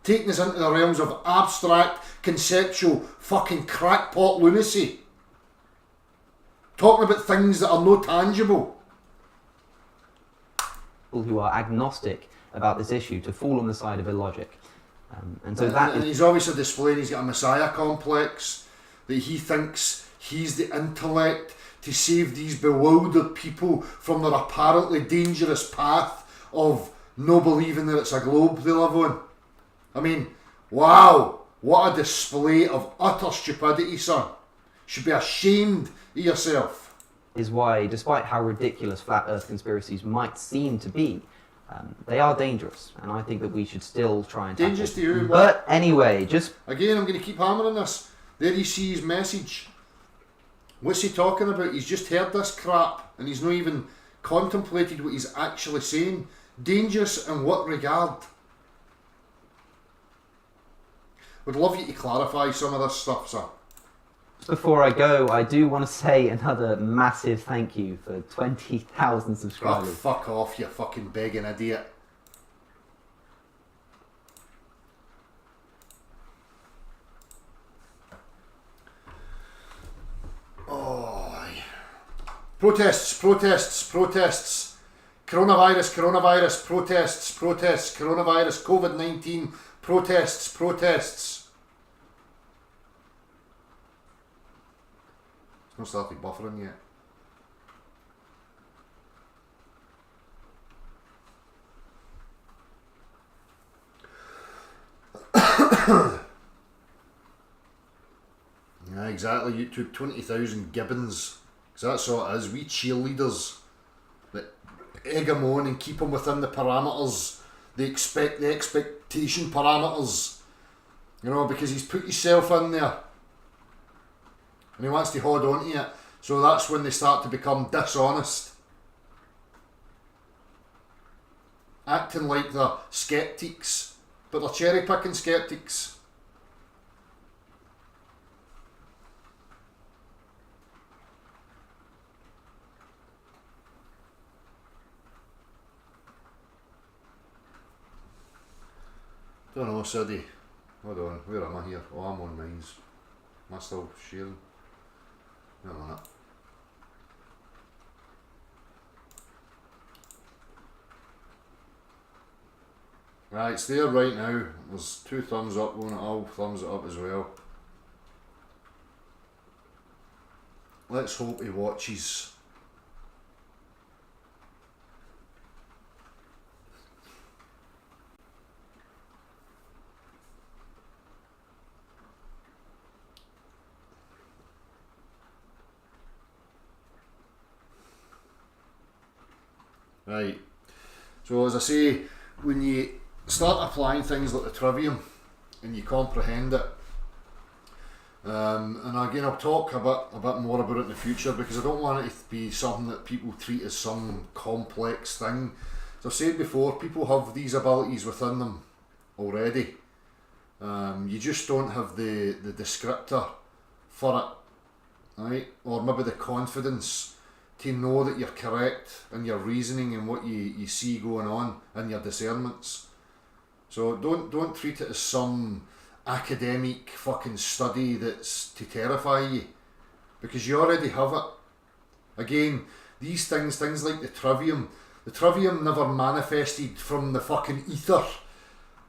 Speaker 1: Taking us into the realms of abstract, conceptual, fucking crackpot lunacy. Talking about things that are no tangible.
Speaker 2: People who are agnostic about this issue to fall on the side of illogic. And so that
Speaker 1: and he's obviously displaying he's got a messiah complex, that he thinks he's the intellect to save these bewildered people from their apparently dangerous path of no believing that it's a globe they live on. I mean, wow, what a display of utter stupidity, son. Should be ashamed of yourself.
Speaker 2: Is why, despite how ridiculous flat earth conspiracies might seem to be, they are dangerous, and I think that we should still try and
Speaker 1: dangerous to you.
Speaker 2: But anyway, just...
Speaker 1: Again, I'm going to keep hammering this. There you see his message. What's he talking about? He's just heard this crap and he's not even contemplated what he's actually saying. Dangerous in what regard? Would love you to clarify some of this stuff, sir.
Speaker 2: Before I go, I do want to say another massive thank you for 20,000
Speaker 1: Oh,
Speaker 2: subscribers.
Speaker 1: fuck off, you fucking begging idiot. Oh, aye. Protests, protests, protests. Coronavirus, coronavirus, protests, protests, coronavirus, COVID-19, protests, protests. It's not started buffering yet. Yeah, exactly. YouTube 20,000 gibbons. Because that's all it is. We cheerleaders that egg them on and keep them within the parameters. The expectation parameters. You know, because he's put himself in there. And he wants to hold on to it. So that's when they start to become dishonest. Acting like they're skeptics. But they're cherry picking skeptics. Don't know, Siddy. Hold on, where am I here? Oh, I'm on mines. Am I still sharing? Wait a minute. Right, it's there right now. There's 2 thumbs up on it. I'll thumbs it up as well. Let's hope he watches. Right, so as I say, when you start applying things like the trivium and you comprehend it, and again I'll talk a bit more about it in the future because I don't want it to be something that people treat as some complex thing. As I've said before, people have these abilities within them already. You just don't have the descriptor for it, right? Or maybe the confidence to know that you're correct in your reasoning and what you see going on in your discernments. So don't treat it as some academic fucking study that's to terrify you, because you already have it. Again, these things like the trivium never manifested from the fucking ether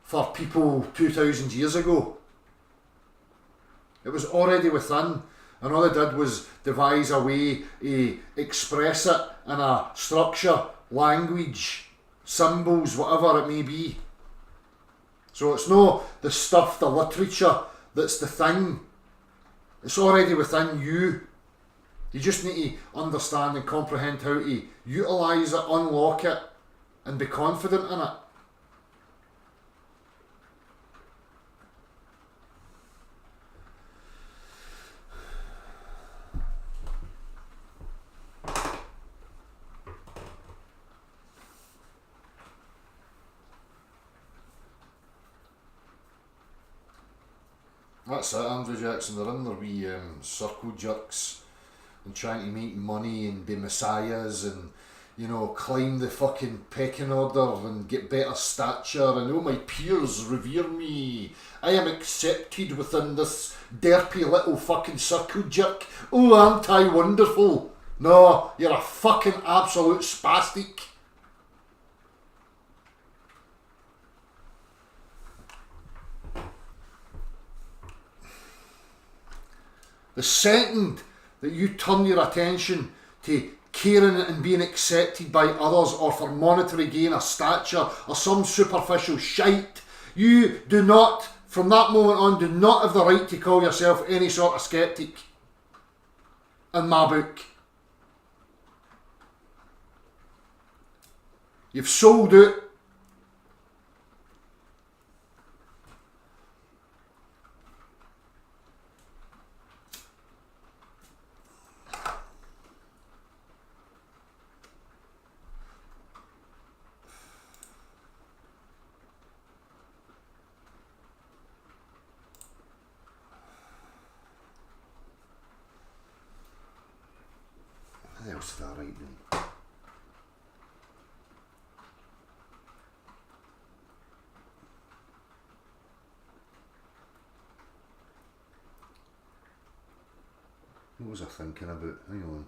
Speaker 1: for people 2,000 years ago. It was already within. And all they did was devise a way to express it in a structure, language, symbols, whatever it may be. So it's not the stuff, the literature, that's the thing. It's already within you. You just need to understand and comprehend how to utilise it, unlock it, and be confident in it. That's it, Andrew Jackson. They're in their wee circle jerks and trying to make money and be messiahs and, you know, climb the fucking pecking order and get better stature and, oh, my peers revere me. I am accepted within this derpy little fucking circle jerk. Oh, aren't I wonderful? No, you're a fucking absolute spastic. The second that you turn your attention to caring and being accepted by others, or for monetary gain or stature or some superficial shite, you do not, from that moment on, do not have the right to call yourself any sort of skeptic. In my book. You've sold out. close to that right now. What was I thinking about? Hang on.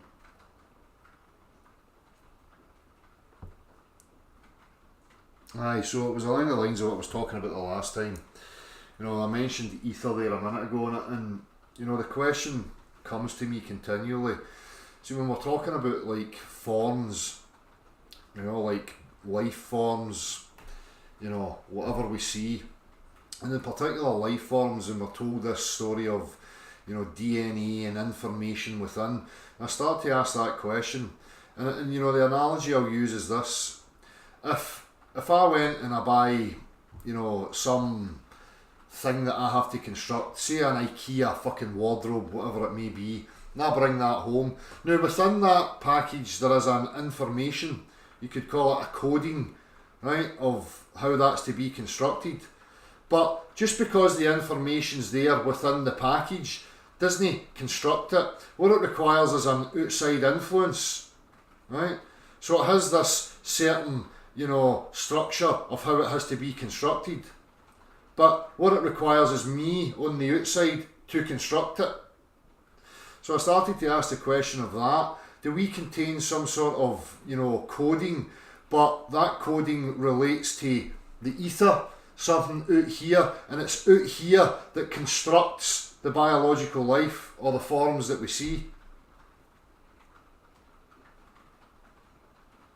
Speaker 1: Aye, so it was along the lines of what I was talking about the last time. You know, I mentioned ether there a minute ago, and you know, the question comes to me continually. See, when we're talking about like forms, you know, like life forms, you know, whatever we see, and in particular life forms, and we're told this story of, you know, DNA and information within, I start to ask that question, and you know, the analogy I'll use is this: if I went and I buy, you know, some thing that I have to construct, say an IKEA fucking wardrobe, whatever it may be, and I bring that home. Now within that package there is an information, you could call it a coding, right, of how that's to be constructed. But just because the information's there within the package doesn't construct it. What it requires is an outside influence, right? So it has this certain, you know, structure of how it has to be constructed. But what it requires is me on the outside to construct it. So I started to ask the question of that. Do we contain some sort of, you know, coding, but that coding relates to the ether, something out here, and it's out here that constructs the biological life or the forms that we see,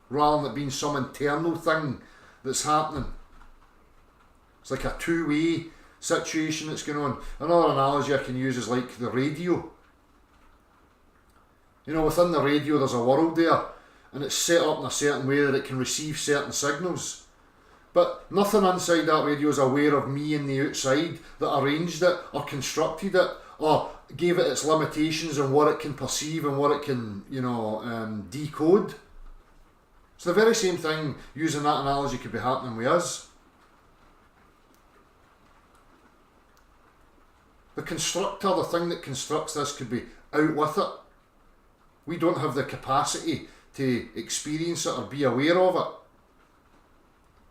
Speaker 1: rather than it being some internal thing that's happening. It's like a two-way situation that's going on. Another analogy I can use is like the radio. You know, within the radio there's a world there, and it's set up in a certain way that it can receive certain signals. But nothing inside that radio is aware of me in the outside that arranged it or constructed it or gave it its limitations and what it can perceive and what it can, you know, decode. So the very same thing, using that analogy, could be happening with us. The constructor, the thing that constructs this, could be out with it. We don't have the capacity to experience it or be aware of it.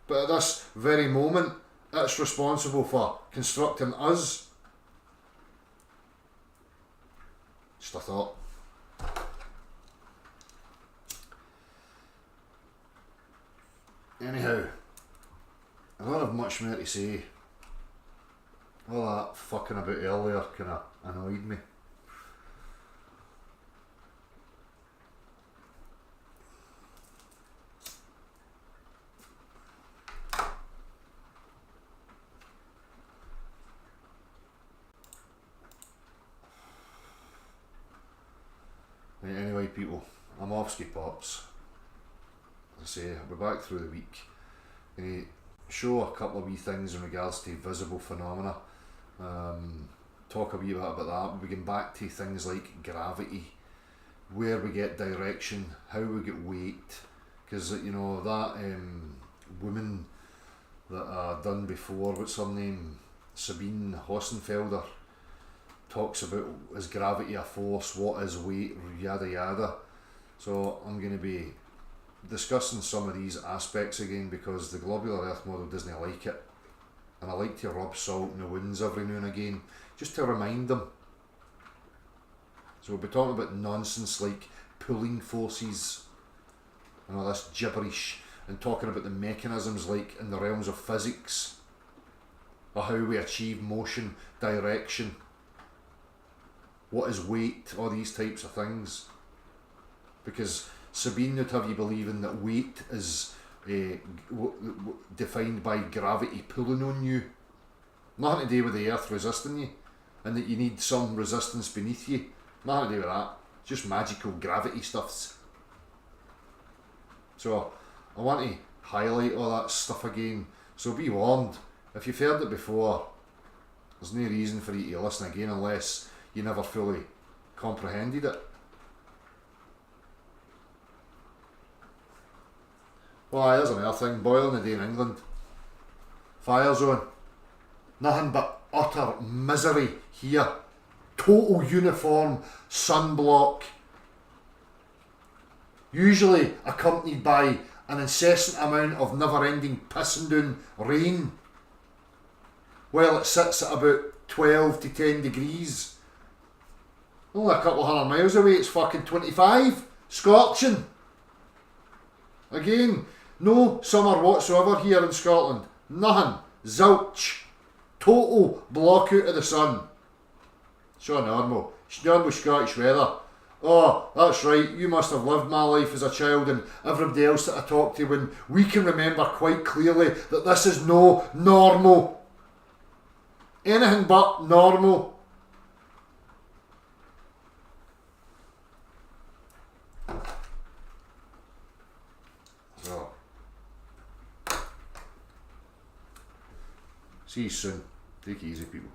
Speaker 1: But at this very moment, it's responsible for constructing us. Just a thought. Anyhow, I don't have much more to say. All that fucking about earlier kind of annoyed me. Right, anyway, people, I'm off ski pops. As I say, I'll be back through the week. Going to show a couple of wee things in regards to visible phenomena. Talk a wee bit about that. We'll begin back to things like gravity, where we get direction, how we get weight. Because, you know, that woman that I done before, what's her name? Sabine Hossenfelder, talks about, is gravity a force, what is weight, yada yada. So I'm going to be discussing some of these aspects again, because the globular earth model doesn't like it, and I like to rub salt in the wounds every now and again just to remind them. So we'll be talking about nonsense like pulling forces and all this gibberish, and talking about the mechanisms like in the realms of physics, or how we achieve motion, direction, what is weight, all these types of things. Because Sabine would have you believing that weight is defined by gravity pulling on you, nothing to do with the earth resisting you, and that you need some resistance beneath you, nothing to do with that, just magical gravity stuffs. So I want to highlight all that stuff again, so be warned, if you've heard it before, there's no reason for you to listen again unless you never fully comprehended it. Well, there's another thing, boiling the day in England. Fire zone. Nothing but utter misery here. Total uniform sunblock. usually accompanied by an incessant amount of never-ending pissing down rain, while it sits at about 12 to 10 degrees. Only a couple of 100 miles away, it's fucking 25. Scorching. Again, no summer whatsoever here in Scotland. Nothing. Zilch. Total blockout of the sun. So normal. It's normal Scottish weather. Oh, that's right, you must have lived my life as a child and everybody else that I talk to, when we can remember quite clearly that this is no normal. Anything but normal. So, see you soon. Take it easy, people.